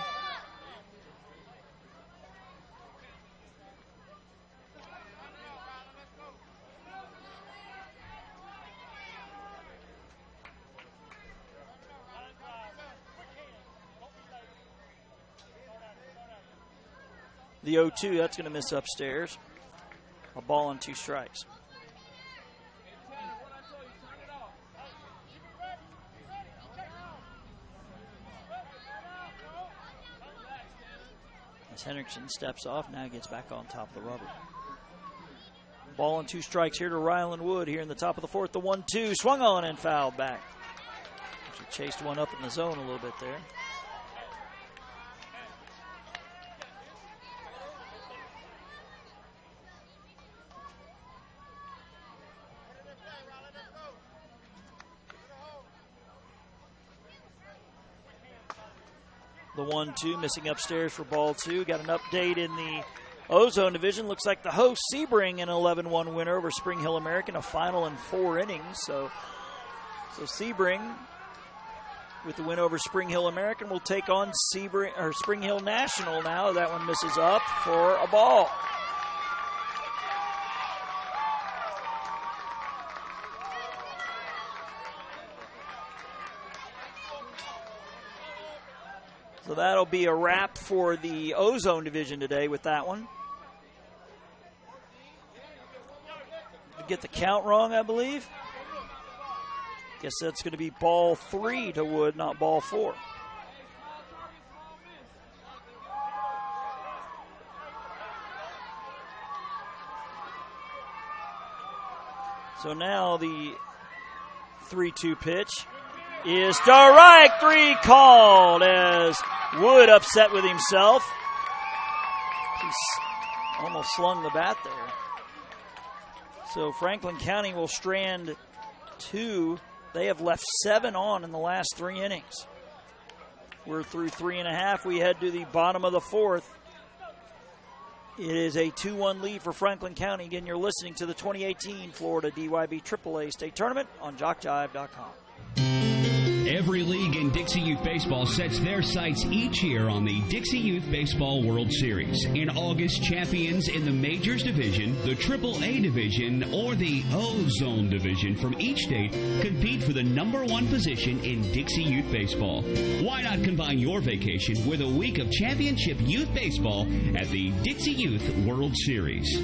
The 0-2, that's going to miss upstairs. A ball on 2 strikes. As Hendrickson steps off, now gets back on top of the rubber. Ball on 2 strikes here to Ryland Wood here in the top of the 4th. The 1-2 swung on and fouled back. Actually chased one up in the zone a little bit there. The 1-2 missing upstairs for ball 2. Got an update in the Ozone division. Looks like the host Sebring an 11-1 winner over Spring Hill American, a final in 4 innings. So Sebring with the win over Spring Hill American will take on Spring Hill National now. That one misses up for a ball. So that'll be a wrap for the Ozone division today with that one. Get the count wrong, I believe. Guess that's going to be ball 3 to Wood, not ball 4. So now the 3-2 pitch is strike 3 called as Wood upset with himself. He's almost slung the bat there. So Franklin County will strand 2. They have left 7 on in the last 3 innings. We're through 3.5. We head to the bottom of the 4th. It is a 2-1 lead for Franklin County. Again, you're listening to the 2018 Florida DYB AAA State Tournament on JockJive.com. Every league in Dixie Youth Baseball sets their sights each year on the Dixie Youth Baseball World Series. In August, champions in the Majors Division, the AAA Division, or the O-Zone Division from each state compete for the #1 position in Dixie Youth Baseball. Why not combine your vacation with a week of championship youth baseball at the Dixie Youth World Series?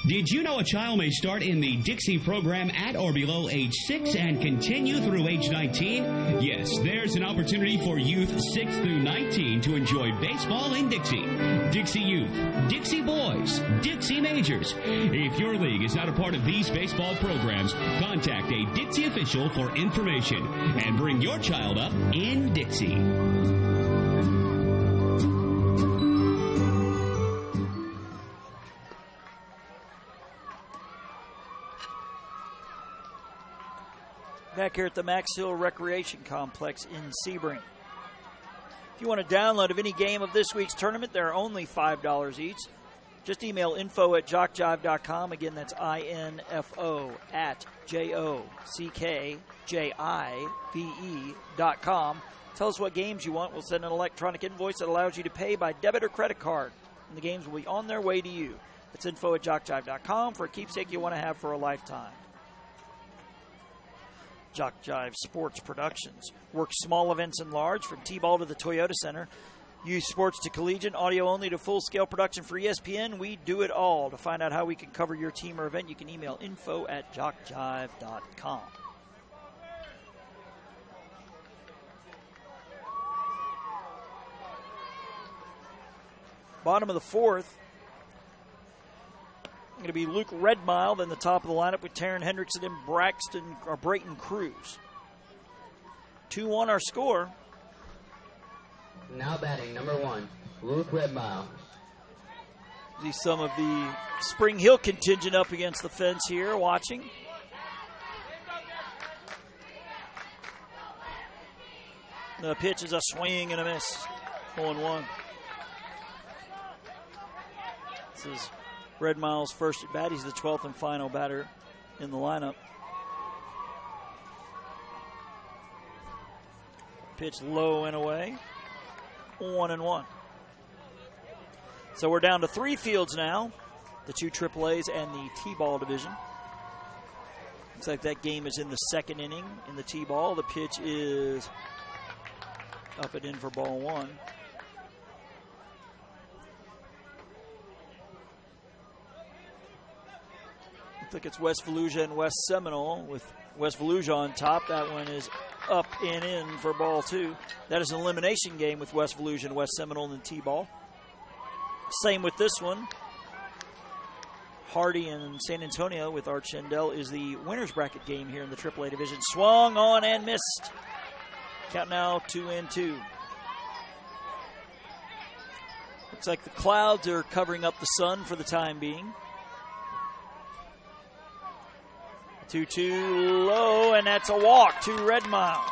Did you know a child may start in the Dixie program at or below age 6 and continue through age 19? Yes, there's an opportunity for youth 6 through 19 to enjoy baseball in Dixie. Dixie Youth, Dixie Boys, Dixie Majors. If your league is not a part of these baseball programs, contact a Dixie official for information and bring your child up in Dixie. back here at the Max Hill Recreation Complex in Sebring. If you want a download of any game of this week's tournament, they're only $5 each. Just email info@jockjive.com. Again, that's info@jockjive.com. Tell us what games you want. We'll send an electronic invoice that allows you to pay by debit or credit card, and the games will be on their way to you. It's info@jockjive.com for a keepsake you want to have for a lifetime. Jock Jive Sports Productions works small events and large, from T-ball to the Toyota Center. Youth sports to collegiate, audio only to full-scale production for ESPN. We do it all. To find out how we can cover your team or event, you can email info@jockjive.com. Bottom of the fourth, going to be Luke Redmile, then the top of the lineup with Taryn Hendrickson and Brayton Cruz. 2-1 our score. Now batting, number 1, Luke Redmile. See some of the Spring Hill contingent up against the fence here watching. The pitch is a swing and a miss. 0-1. This is Redmile's first at bat. He's the 12th and final batter in the lineup. Pitch low and away. 1-1. So we're down to 3 fields now. The 2 AAAs and the T-ball division. Looks like that game is in the second inning in the T-ball. The pitch is up and in for ball 1. I think it's West Volusia and West Seminole with West Volusia on top. That one is up and in for ball 2. That is an elimination game with West Volusia and West Seminole in the T-ball. Same with this one. Hardy and San Antonio with Art Shendell is the winner's bracket game here in the AAA division. Swung on and missed. Count now 2-2. Looks like the clouds are covering up the sun for the time being. 2-2 low, and that's a walk to Redmile.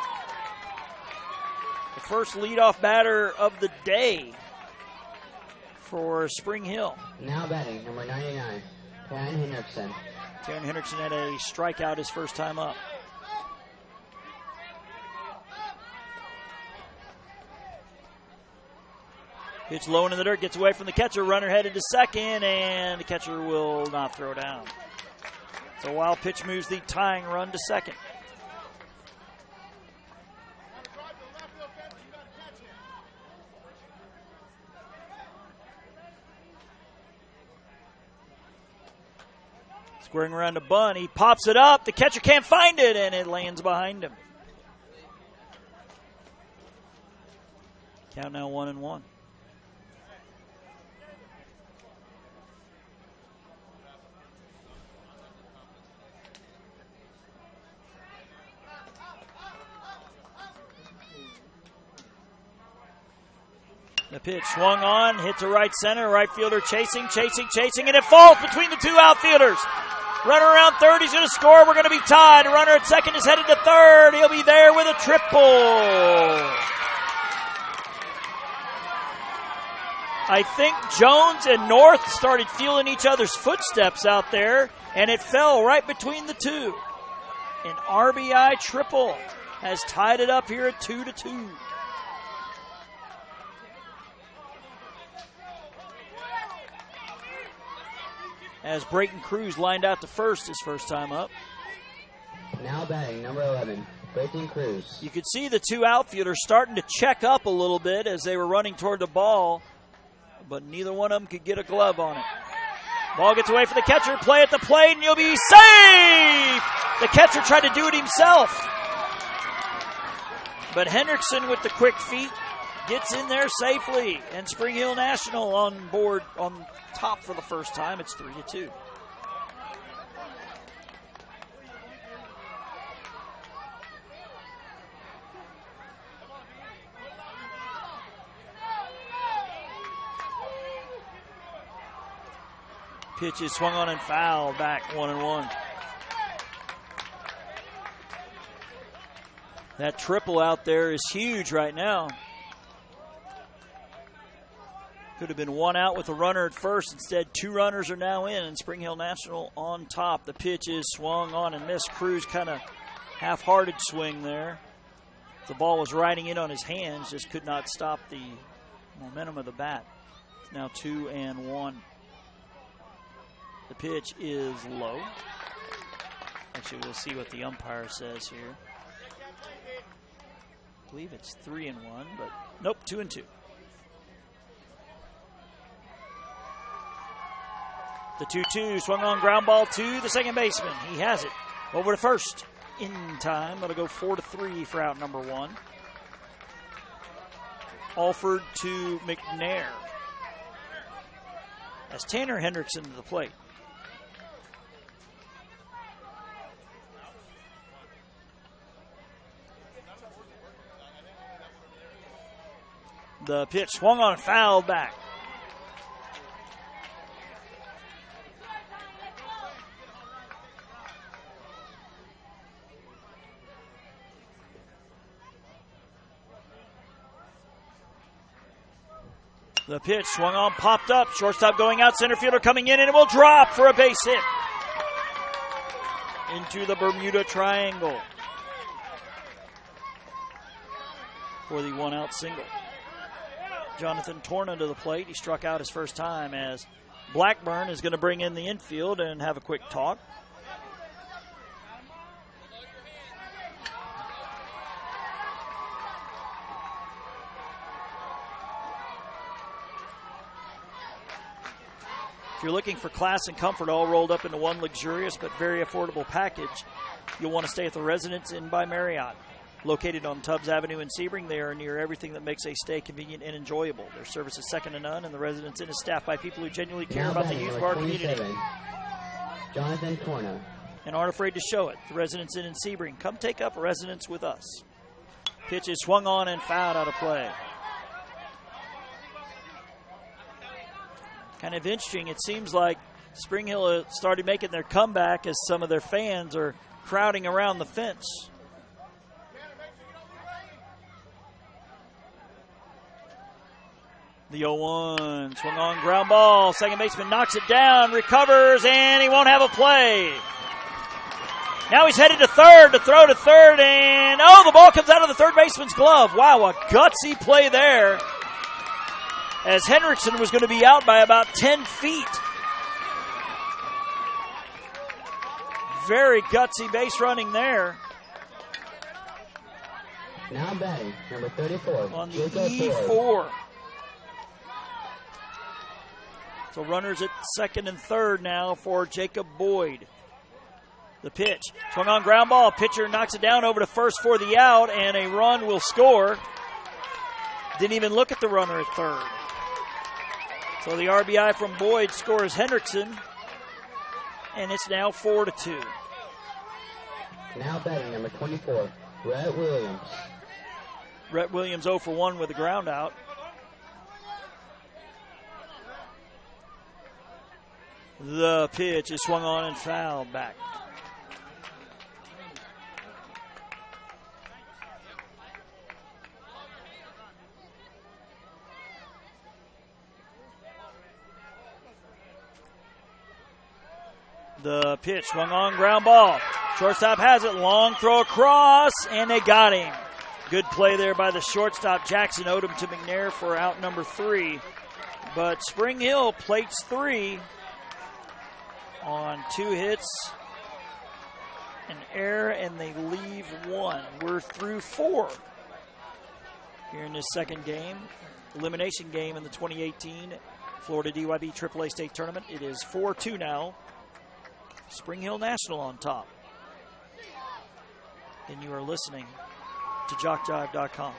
The first leadoff batter of the day for Spring Hill. Now batting, number 99, Taryn Hendrickson. Taryn Hendrickson had a strikeout his first time up. Pitch low into the dirt, gets away from the catcher. Runner headed to second, and the catcher will not throw down. So a wild pitch moves the tying run to second. Squaring around to bunt. He pops it up. The catcher can't find it, and it lands behind him. Count now 1-1. The pitch swung on, hit to right center, right fielder chasing, and it falls between the 2 outfielders. Runner around third, he's going to score, we're going to be tied. A runner at second is headed to third, he'll be there with a triple. I think Jones and North started feeling each other's footsteps out there, and it fell right between the 2. An RBI triple has tied it up here at 2-2. As Brayton Cruz lined out to first his first time up. Now batting, number 11, Brayton Cruz. You could see the 2 outfielders starting to check up a little bit as they were running toward the ball, but neither one of them could get a glove on it. Ball gets away from the catcher, play at the plate, and you'll be safe! The catcher tried to do it himself. But Hendrickson with the quick feet gets in there safely, and Spring Hill National on board on top for the first time. It's 3-2. Pitch is swung on and fouled back 1-1. That triple out there is huge right now. Could have been one out with a runner at first. Instead, 2 runners are now in, and Spring Hill National on top. The pitch is swung on and missed. Cruz kind of half-hearted swing there. The ball was riding in on his hands, just could not stop the momentum of the bat. It's now 2-1. The pitch is low. Actually, we'll see what the umpire says here. I believe it's 3-1, but nope, 2-2. The 2-2 swung on ground ball to the second baseman. He has it over to first in time. It'll go 4-3 for out number 1. Alford to McNair. As Tanner Hendrickson to the plate. The pitch swung on and fouled back. The pitch swung on, popped up. Shortstop going out, center fielder coming in, and it will drop for a base hit. Into the Bermuda Triangle for the 1-out single. Jonathan Torna to the plate. He struck out his first time, as Blackburn is going to bring in the infield and have a quick talk. If you're looking for class and comfort all rolled up into one luxurious but very affordable package, you'll want to stay at the Residence Inn by Marriott. Located on Tubbs Avenue in Sebring, they are near everything that makes a stay convenient and enjoyable. Their service is second to none, and the Residence Inn is staffed by people who genuinely care about the youth of our community. Jonathan Torna. And aren't afraid to show it. The Residence Inn in Sebring. Come take up residence with us. Pitch is swung on and fouled out of play. Kind of interesting. It seems like Spring Hill started making their comeback as some of their fans are crowding around the fence. The 0-1 swung on ground ball. Second baseman knocks it down, recovers, and he won't have a play. Now he's headed to third to throw to third, and the ball comes out of the third baseman's glove. Wow, a gutsy play there, as Hendrickson was going to be out by about 10 feet. Very gutsy base running there. Now batting, number 34. On the E4. So runners at second and third now for Jacob Boyd. The pitch. Swung on ground ball. Pitcher knocks it down over to first for the out, and a run will score. Didn't even look at the runner at third. So the RBI from Boyd scores Hendrickson, and it's now 4-2. Now batting number 24, Rhett Williams. Rhett Williams 0 for 1 with a ground out. The pitch is swung on and fouled back. The pitch swung on ground ball. Shortstop has it. Long throw across, and they got him. Good play there by the shortstop. Jackson Odom to McNair for out number 3. But Spring Hill plates 3 on 2 hits, an error, and they leave 1. We're through 4 here in this second game. Elimination game in the 2018 Florida DYB AAA State Tournament. It is 4-2 now. Spring Hill National on top. And you are listening to JockJive.com.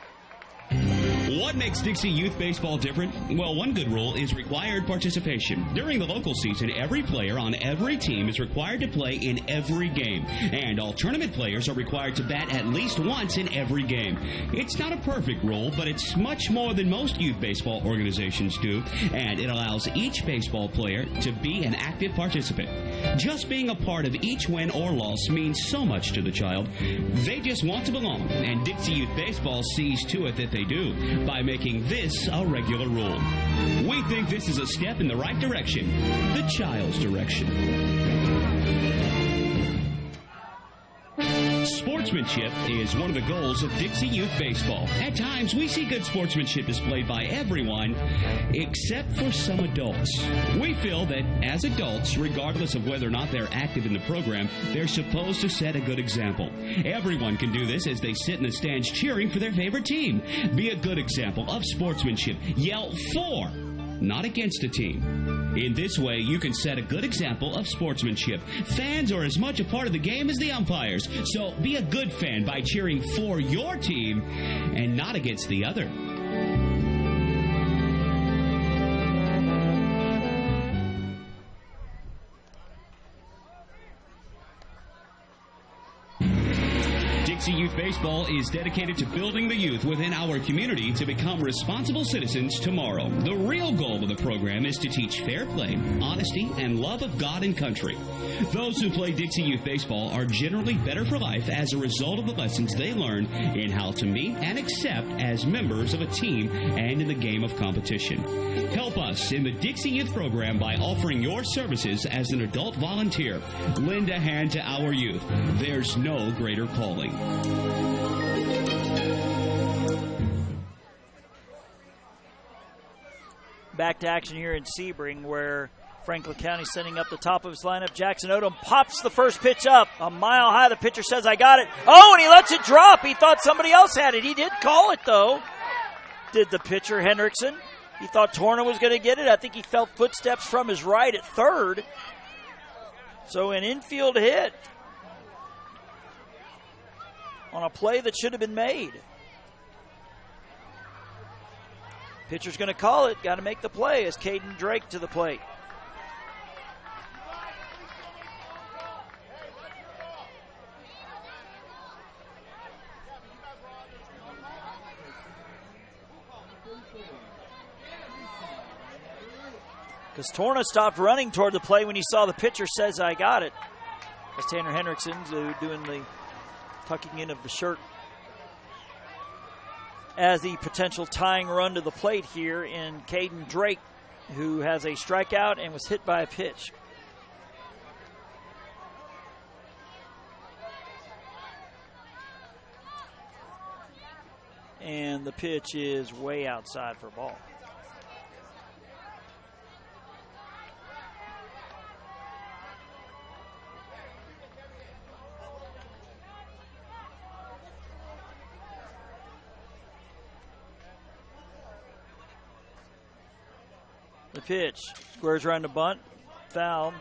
What makes Dixie Youth Baseball different? Well, one good rule is required participation. During the local season, every player on every team is required to play in every game, and all tournament players are required to bat at least once in every game. It's not a perfect rule, but it's much more than most youth baseball organizations do, and it allows each baseball player to be an active participant. Just being a part of each win or loss means so much to the child. They just want to belong, and Dixie Youth Baseball sees to it that they do by making this a regular rule. We think this is a step in the right direction, the child's direction. Sportsmanship is one of the goals of Dixie Youth Baseball. At times, we see good sportsmanship displayed by everyone except for some adults. We feel that as adults, regardless of whether or not they're active in the program, they're supposed to set a good example. Everyone can do this as they sit in the stands cheering for their favorite team. Be a good example of sportsmanship. Yell for, not against a team. In this way, you can set a good example of sportsmanship. Fans are as much a part of the game as the umpires, so be a good fan by cheering for your team and not against the other. Dixie Youth Baseball is dedicated to building the youth within our community to become responsible citizens tomorrow. The real goal of the program is to teach fair play, honesty, and love of God and country. Those who play Dixie Youth Baseball are generally better for life as a result of the lessons they learn in how to meet and accept as members of a team and in the game of competition. Help us in the Dixie Youth program by offering your services as an adult volunteer. Lend a hand to our youth. There's no greater calling. Back to action here in Sebring, where Franklin County sending up the top of his lineup. Jackson Odom pops the first pitch up a mile high. The pitcher says, I got it. Oh, and he lets it drop. He thought somebody else had it. He did call it, though. Did the pitcher, Hendrickson. He thought Torna was going to get it. I think he felt footsteps from his right at third. So an infield hit on a play that should have been made. Pitcher's going to call it. Got to make the play as Caden Drake to the plate. Because Torna stopped running toward the play when he saw the pitcher says, I got it. As Tanner Hendrickson's doing the tucking in of the shirt as the potential tying run to the plate here in Caden Drake, who has a strikeout and was hit by a pitch. And the pitch is way outside for ball. The pitch. Squares around the bunt. Foul.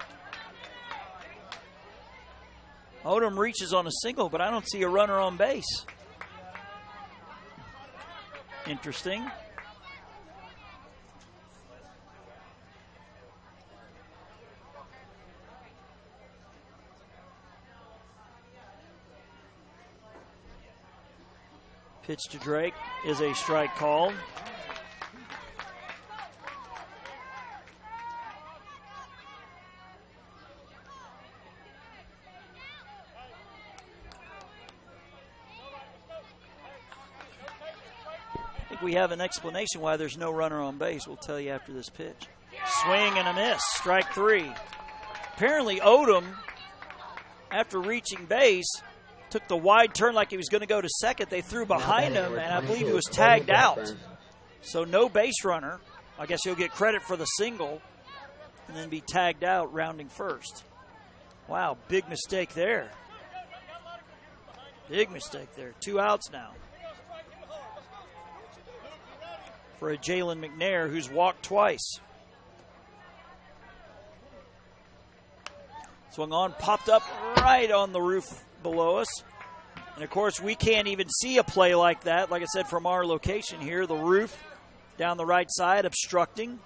Odom reaches on a single, but I don't see a runner on base. Interesting. Pitch to Drake is a strike called. We have an explanation why there's no runner on base. We'll tell you after this pitch. Swing and a miss. Strike three. Apparently Odom, after reaching base, took the wide turn like he was going to go to second. They threw behind him, and I believe he was tagged out. So no base runner. I guess he'll get credit for the single and then be tagged out rounding first. Wow, big mistake there. Big mistake there. 2 outs now for a Jalen McNair who's walked twice. Swung on, popped up right on the roof below us. And, of course, we can't even see a play like that. Like I said, from our location here, the roof down the right side obstructing.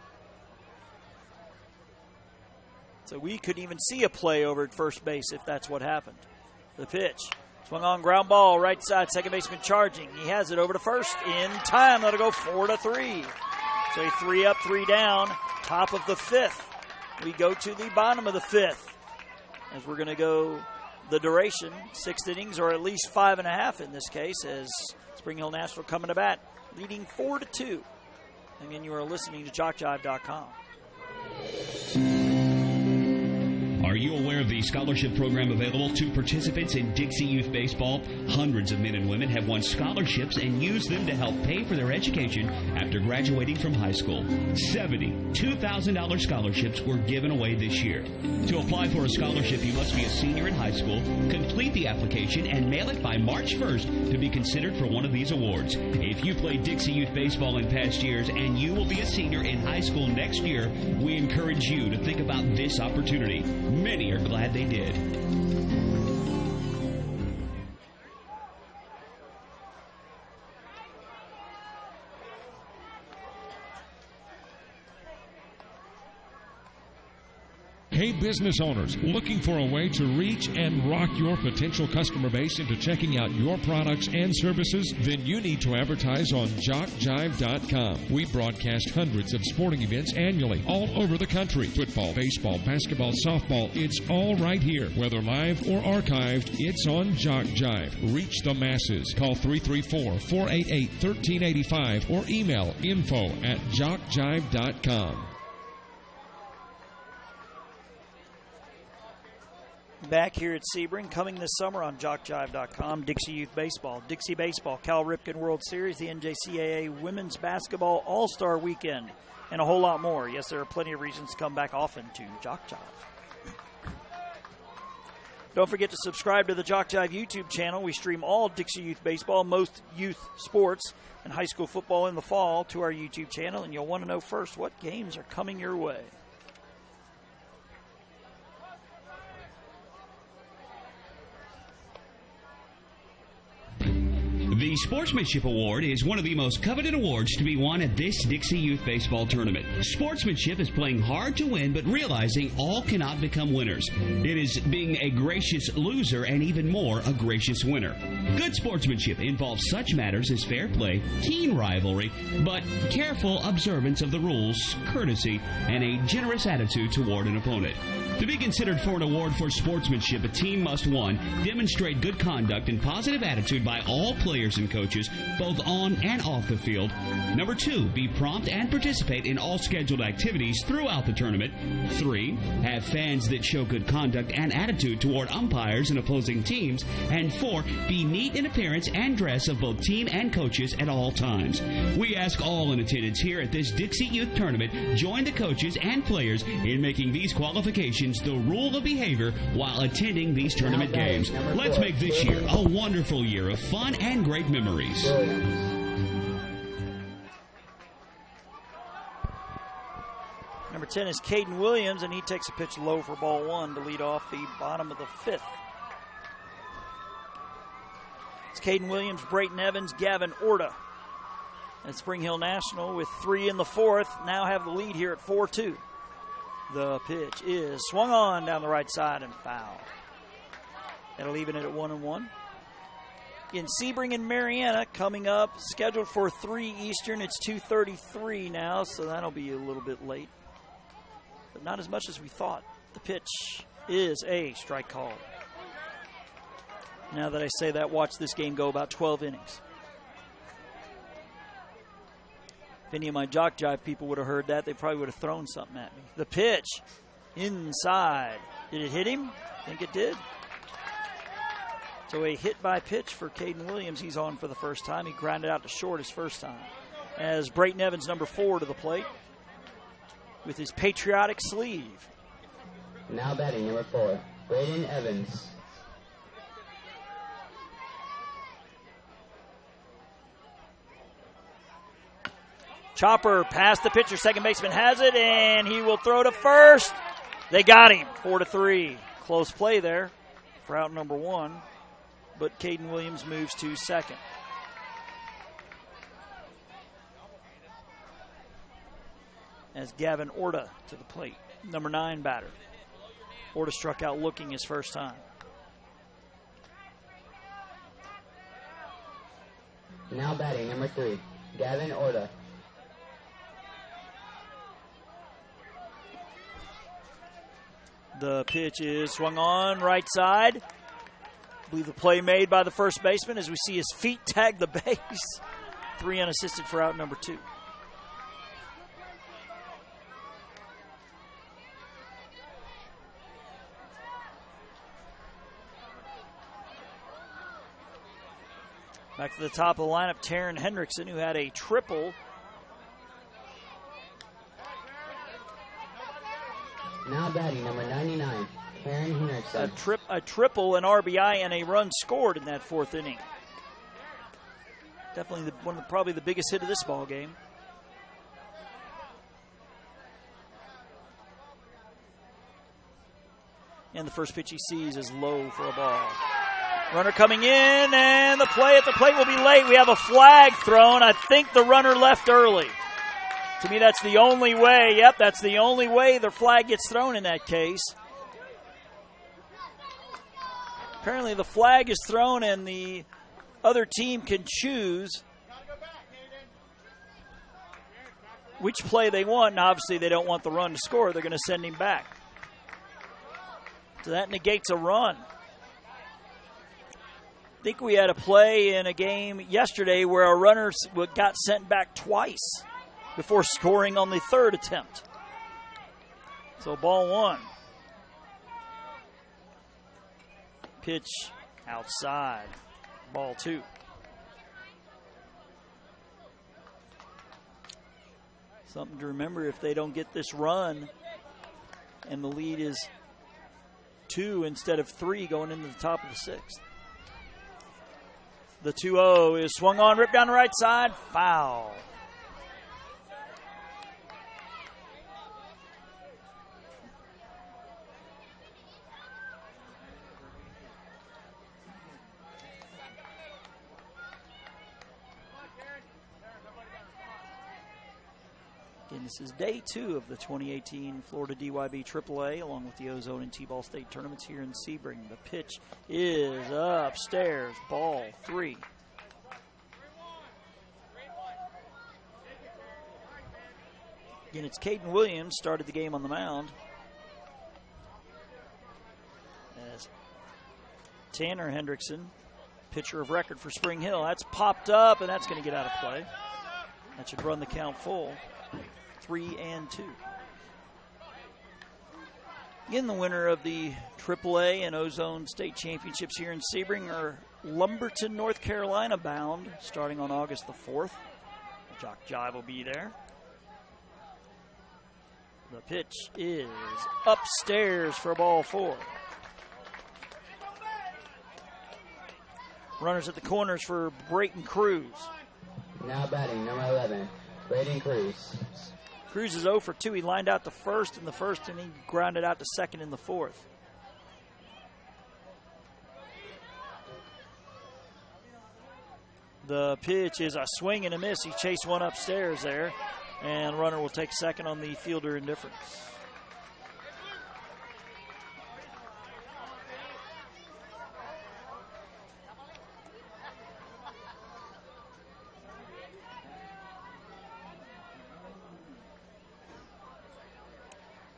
So we couldn't even see a play over at first base if that's what happened. The pitch. Swung on, ground ball, right side, second baseman charging. He has it over to first in time. Let it go 4-3. So a 3 up, 3 down, top of the fifth. We go to the bottom of the fifth as we're going to go the duration, 6 innings, or at least 5.5 in this case, as Spring Hill National coming to bat, leading 4-2. Again, you are listening to JockJive.com. Are you aware of the scholarship program available to participants in Dixie Youth Baseball? Hundreds of men and women have won scholarships and used them to help pay for their education after graduating from high school. 70 $2,000 scholarships were given away this year. To apply for a scholarship, you must be a senior in high school, complete the application, and mail it by March 1st to be considered for one of these awards. If you played Dixie Youth Baseball in past years and you will be a senior in high school next year, we encourage you to think about this opportunity. Many are glad they did. Hey, business owners, looking for a way to reach and rock your potential customer base into checking out your products and services? Then you need to advertise on JockJive.com. We broadcast hundreds of sporting events annually all over the country. Football, baseball, basketball, softball, it's all right here. Whether live or archived, it's on JockJive. Reach the masses. Call 334-488-1385 or email info@JockJive.com. Back here at Sebring, coming this summer on JockJive.com, Dixie Youth Baseball, Dixie Baseball, Cal Ripken World Series, the NJCAA Women's Basketball All-Star Weekend, and a whole lot more. Yes, there are plenty of reasons to come back often to Jock Jive. Don't forget to subscribe to the Jock Jive YouTube channel. We stream all Dixie Youth Baseball, most youth sports, and high school football in the fall to our YouTube channel, and you'll want to know first what games are coming your way. The Sportsmanship Award is one of the most coveted awards to be won at this Dixie Youth Baseball Tournament. Sportsmanship is playing hard to win, but realizing all cannot become winners. It is being a gracious loser and even more a gracious winner. Good sportsmanship involves such matters as fair play, keen rivalry, but careful observance of the rules, courtesy, and a generous attitude toward an opponent. To be considered for an award for sportsmanship, a team must, 1, demonstrate good conduct and positive attitude by all players and coaches, both on and off the field. Number 2, be prompt and participate in all scheduled activities throughout the tournament. 3, have fans that show good conduct and attitude toward umpires and opposing teams. And 4, be neat in appearance and dress of both team and coaches at all times. We ask all in attendance here at this Dixie Youth Tournament join the coaches and players in making these qualifications the rule of behavior while attending these tournament games. Let's make this year a wonderful year of fun and great memories. Number 10 is Caden Williams, and he takes a pitch low for ball 1 to lead off the bottom of the fifth. It's Caden Williams, Brayton Evans, Gavin Orta. And Spring Hill National with 3 in the fourth now have the lead here at 4-2. The pitch is swung on down the right side and foul. That'll even it at 1-1. In Sebring and Marietta coming up, scheduled for 3 Eastern. It's 2:33 now, so that'll be a little bit late. But not as much as we thought. The pitch is a strike call. Now that I say that, watch this game go about 12 innings. If any of my Jock Jive people would have heard that, they probably would have thrown something at me. The pitch inside. Did it hit him? I think it did. So a hit by pitch for Caden Williams. He's on for the first time. He grounded out to short his first time. As Brayton Evans, number 4, to the plate with his patriotic sleeve. Now batting number 4, Brayton Evans. Chopper past the pitcher. Second baseman has it, and he will throw to first. They got him. 4-3. Close play there for out number 1. but Caden Williams moves to second. As Gavin Orta to the plate, number 9 batter. Orta struck out looking his first time. Now batting, number 3, Gavin Orta. The pitch is swung on right side. I believe the play made by the first baseman as we see his feet tag the base. 3 unassisted for out number 2. Back to the top of the lineup, Taryn Hendrickson, who had a triple. Now batting, number 99, Taryn Hendrickson. A triple, an RBI, and a run scored in that 4th inning. Definitely probably the biggest hit of this ball game. And the first pitch he sees is low for a ball. Runner coming in, and the play at the plate will be late. We have a flag thrown. I think the runner left early. To me, that's the only way. Yep, that's the only way the flag gets thrown in that case. Apparently the flag is thrown, and the other team can choose which play they want. And obviously they don't want the run to score. They're going to send him back. So that negates a run. I think we had a play in a game yesterday where a runner got sent back twice before scoring on the 3rd attempt. So ball 1. Pitch outside. Ball 2. Something to remember if they don't get this run and the lead is 2 instead of 3 going into the top of the 6th. The 2-0 is swung on, ripped down the right side, foul. Again, this is day 2 of the 2018 Florida DYB AAA, along with the Ozone and T-Ball State tournaments here in Sebring. The pitch is upstairs, ball 3. Again, it's Caden Williams started the game on the mound. As Tanner Hendrickson, pitcher of record for Spring Hill. That's popped up, and that's going to get out of play. That should run the count full. 3-2. Again, the winner of the AAA and Ozone State Championships here in Sebring are Lumberton, North Carolina bound, starting on August the 4th. Jock Jive will be there. The pitch is upstairs for ball 4. Runners at the corners for Brayton Cruz. Now batting, number 11, Brayton Cruz. Cruz is 0 for 2. He lined out to first in the first inning, grounded out to second in the 4th. The pitch is a swing and a miss. He chased one upstairs there, and runner will take second on the fielder indifference.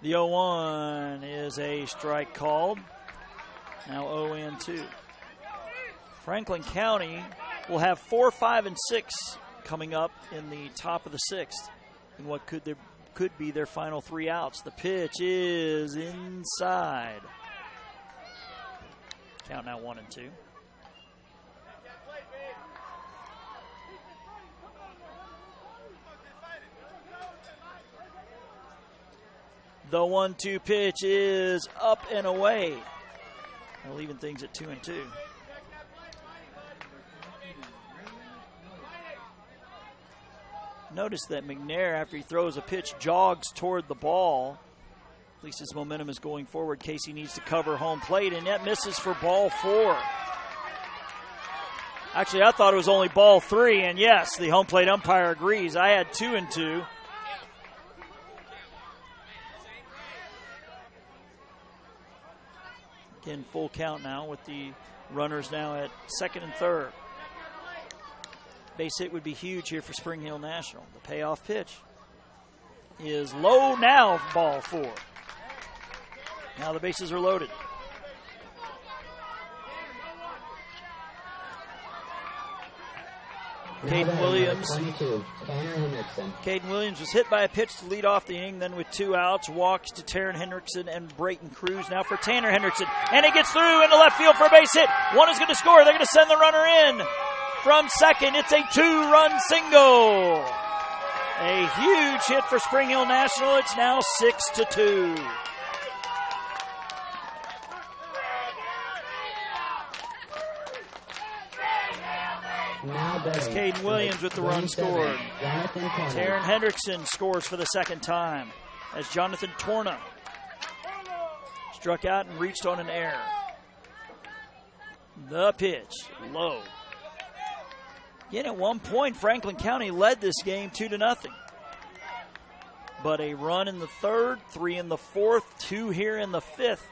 The 0-1 is a strike called. Now 0-2. Franklin County will have 4, 5, and 6 coming up in the top of the 6th in what could be their final 3 outs. The pitch is inside. Count now 1-2. The 1-2 pitch is up and away. Leaving things at 2-2. Notice that McNair, after he throws a pitch, jogs toward the ball. At least his momentum is going forward. Casey needs to cover home plate, and that misses for ball 4. Actually, I thought it was only ball 3, and yes, the home plate umpire agrees. I had 2 and 2. Again, full count now with the runners now at second and third. Base hit would be huge here for Spring Hill National. The payoff pitch is low now, ball 4. Now the bases are loaded. Caden Williams. 22, Tanner Hendrickson. Caden Williams was hit by a pitch to lead off the inning, then with 2 outs, walks to Taryn Hendrickson and Brayton Cruz. Now for Tanner Hendrickson, and it gets through into left field for a base hit. One is going to score. They're going to send the runner in from second. It's a 2-run single. A huge hit for Spring Hill National. It's now 6-2. It's Caden Williams with the run scored. Taryn Hendrickson scores for the second time as Jonathan Torna struck out and reached on an error. The pitch, low. Again, at one point, Franklin County led this game 2-0. But a run in the third, 3 in the fourth, 2 here in the fifth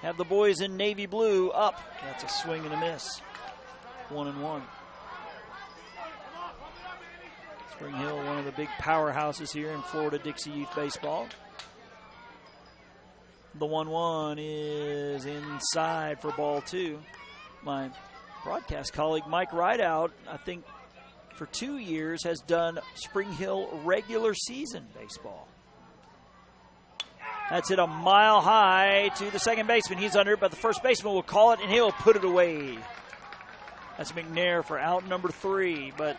have the boys in navy blue up. That's a swing and a miss. 1-1. Spring Hill, one of the big powerhouses here in Florida Dixie Youth Baseball. The 1-1 is inside for ball 2. My broadcast colleague Mike Rideout, I think for 2 years, has done Spring Hill regular season baseball. That's hit a mile high to the second baseman. He's under it, but the first baseman will call it, and he'll put it away. That's McNair for out number 3, but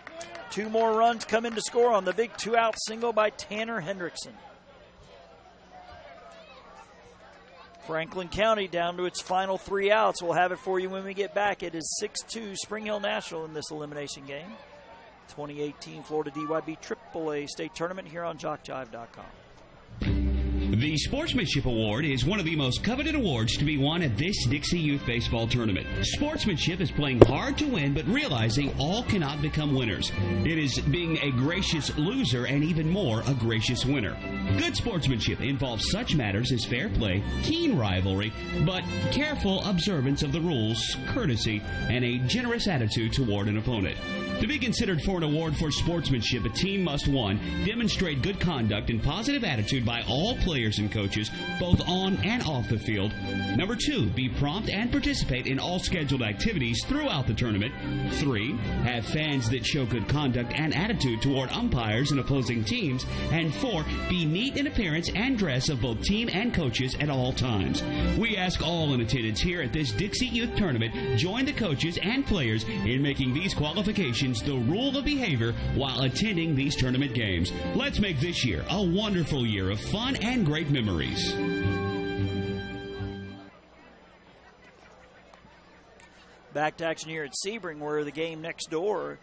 2 more runs come in to score on the big 2-out single by Tanner Hendrickson. Franklin County down to its final 3 outs. We'll have it for you when we get back. It is 6-2 Spring Hill National in this elimination game. 2018 Florida DYB AAA State Tournament here on JockJive.com. The Sportsmanship Award is one of the most coveted awards to be won at this Dixie Youth Baseball Tournament. Sportsmanship is playing hard to win, but realizing all cannot become winners. It is being a gracious loser and even more a gracious winner. Good sportsmanship involves such matters as fair play, keen rivalry, but careful observance of the rules, courtesy, and a generous attitude toward an opponent. To be considered for an award for sportsmanship, a team must, 1, demonstrate good conduct and positive attitude by all players and coaches, both on and off the field. Number 2, be prompt and participate in all scheduled activities throughout the tournament. 3, have fans that show good conduct and attitude toward umpires and opposing teams. And 4, be neat in appearance and dress of both team and coaches at all times. We ask all in attendance here at this Dixie Youth Tournament join the coaches and players in making these qualifications the rule of behavior while attending these tournament games. Let's make this year a wonderful year of fun and great memories. Back to action here at Sebring, where the game next door,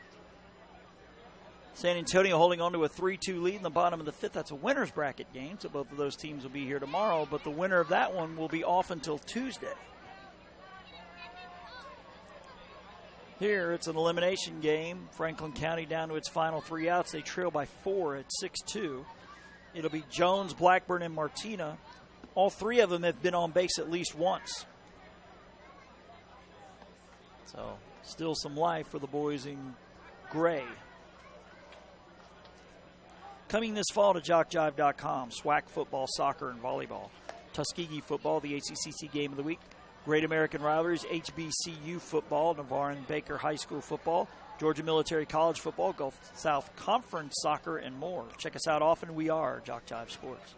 San Antonio holding on to a 3-2 lead in the bottom of the fifth. That's a winner's bracket game, so both of those teams will be here tomorrow, but the winner of that one will be off until Tuesday. Here, it's an elimination game. Franklin County down to its final 3 outs. They trail by 4 at 6-2. It'll be Jones, Blackburn, and Martina. All 3 of them have been on base at least once. So, still some life for the boys in gray. Coming this fall to JockJive.com, SWAC football, soccer, and volleyball. Tuskegee football, the ACCC game of the week. Great American Rivalries, HBCU football, Navarre and Baker High School football, Georgia Military College football, Gulf South Conference soccer, and more. Check us out often. We are Jock Jive Sports.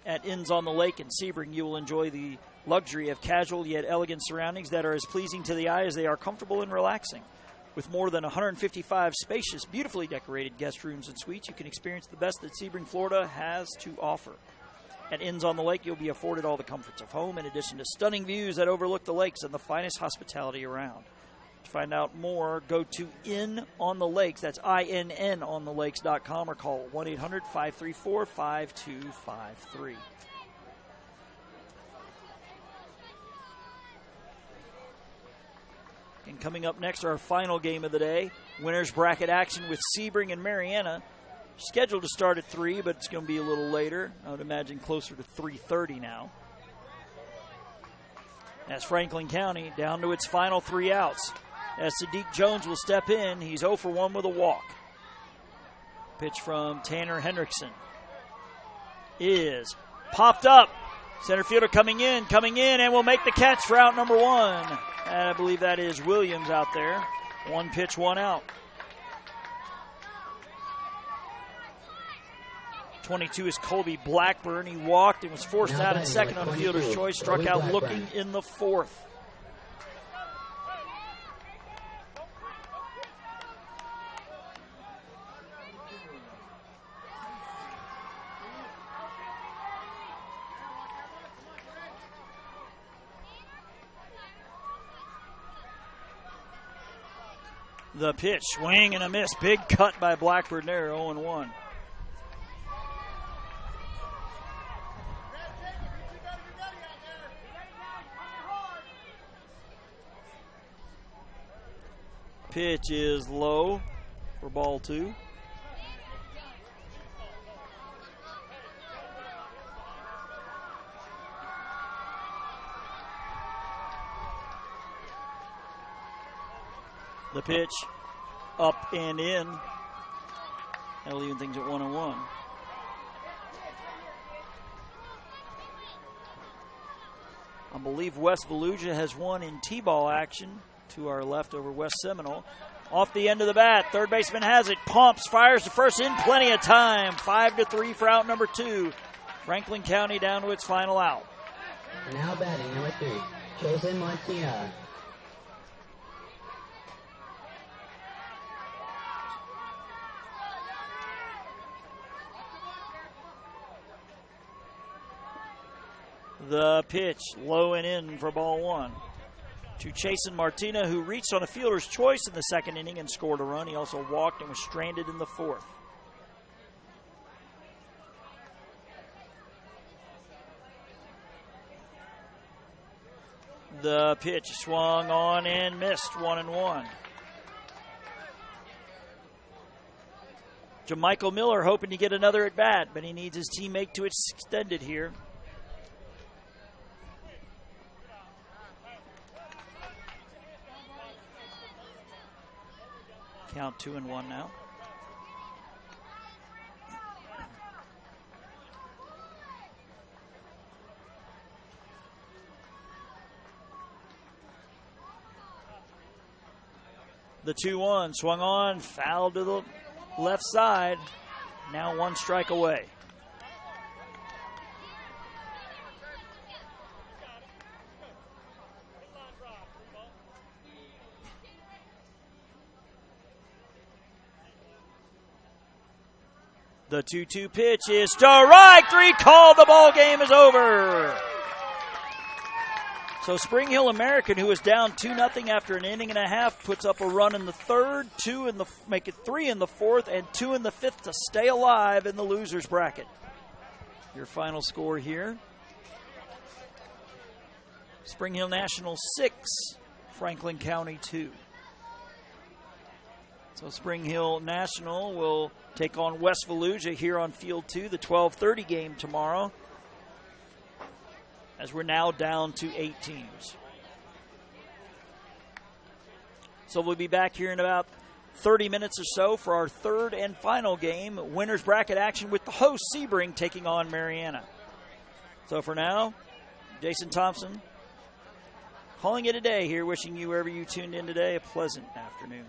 At Inns on the Lake in Sebring, you will enjoy the luxury of casual yet elegant surroundings that are as pleasing to the eye as they are comfortable and relaxing. With more than 155 spacious, beautifully decorated guest rooms and suites, you can experience the best that Sebring, Florida has to offer. At Inns on the Lake, you'll be afforded all the comforts of home, in addition to stunning views that overlook the lakes and the finest hospitality around. To find out more, go to Inn on the Lakes. That's INN on the lakes.com, or call 1-800-534-5253. And Coming up next, our final game of the day, winners bracket action with Sebring and Mariana. Scheduled to start at 3, but it's going to be a little later. I would imagine closer to 3:30 now. As Franklin County down to its final 3 outs. As Sadiq Jones will step in, he's 0 for 1 with a walk. Pitch from Tanner Hendrickson is popped up. Center fielder coming in, and will make the catch for out number 1. And I believe that is Williams out there. 1 pitch, 1 out. 22 is Colby Blackburn. He walked and was forced out at second on a fielder's choice. Struck out looking in the 4th. The pitch, swing and a miss. Big cut by Blackburn there, 0-1. Pitch is low for ball 2. The pitch up and in. That'll even things at 1-1. I believe West Volusia has won in T-ball action to our left over West Seminole. Off the end of the bat, third baseman has it. Pumps, fires to first in plenty of time. 5-3 for out number 2. Franklin County down to its final out. Now batting number 3, Jason Martina. The pitch, low and in for ball 1. To Chasen Martina, who reached on a fielder's choice in the 2nd inning and scored a run. He also walked and was stranded in the 4th. The pitch swung on and missed, 1-1. Jamichael Miller hoping to get another at bat, but he needs his teammate to extend it here. Count 2-1 now. The 2-1 swung on, foul to the left side. Now 1 strike away. The 2-2 pitch is strike 3 called. The ball game is over. So Spring Hill American, who was down 2-0 after an inning and a half, puts up a run in the 3rd, make it 3 in the 4th, and 2 in the 5th to stay alive in the losers bracket. Your final score here: Spring Hill National 6, Franklin County 2. So Spring Hill National will take on West Volusia here on Field 2, the 12:30 game tomorrow, as we're now down to 8 teams. So we'll be back here in about 30 minutes or so for our 3rd and final game, winners bracket action with the host Sebring taking on Mariana. So for now, Jason Thompson calling it a day here, wishing you, wherever you tuned in today, a pleasant afternoon.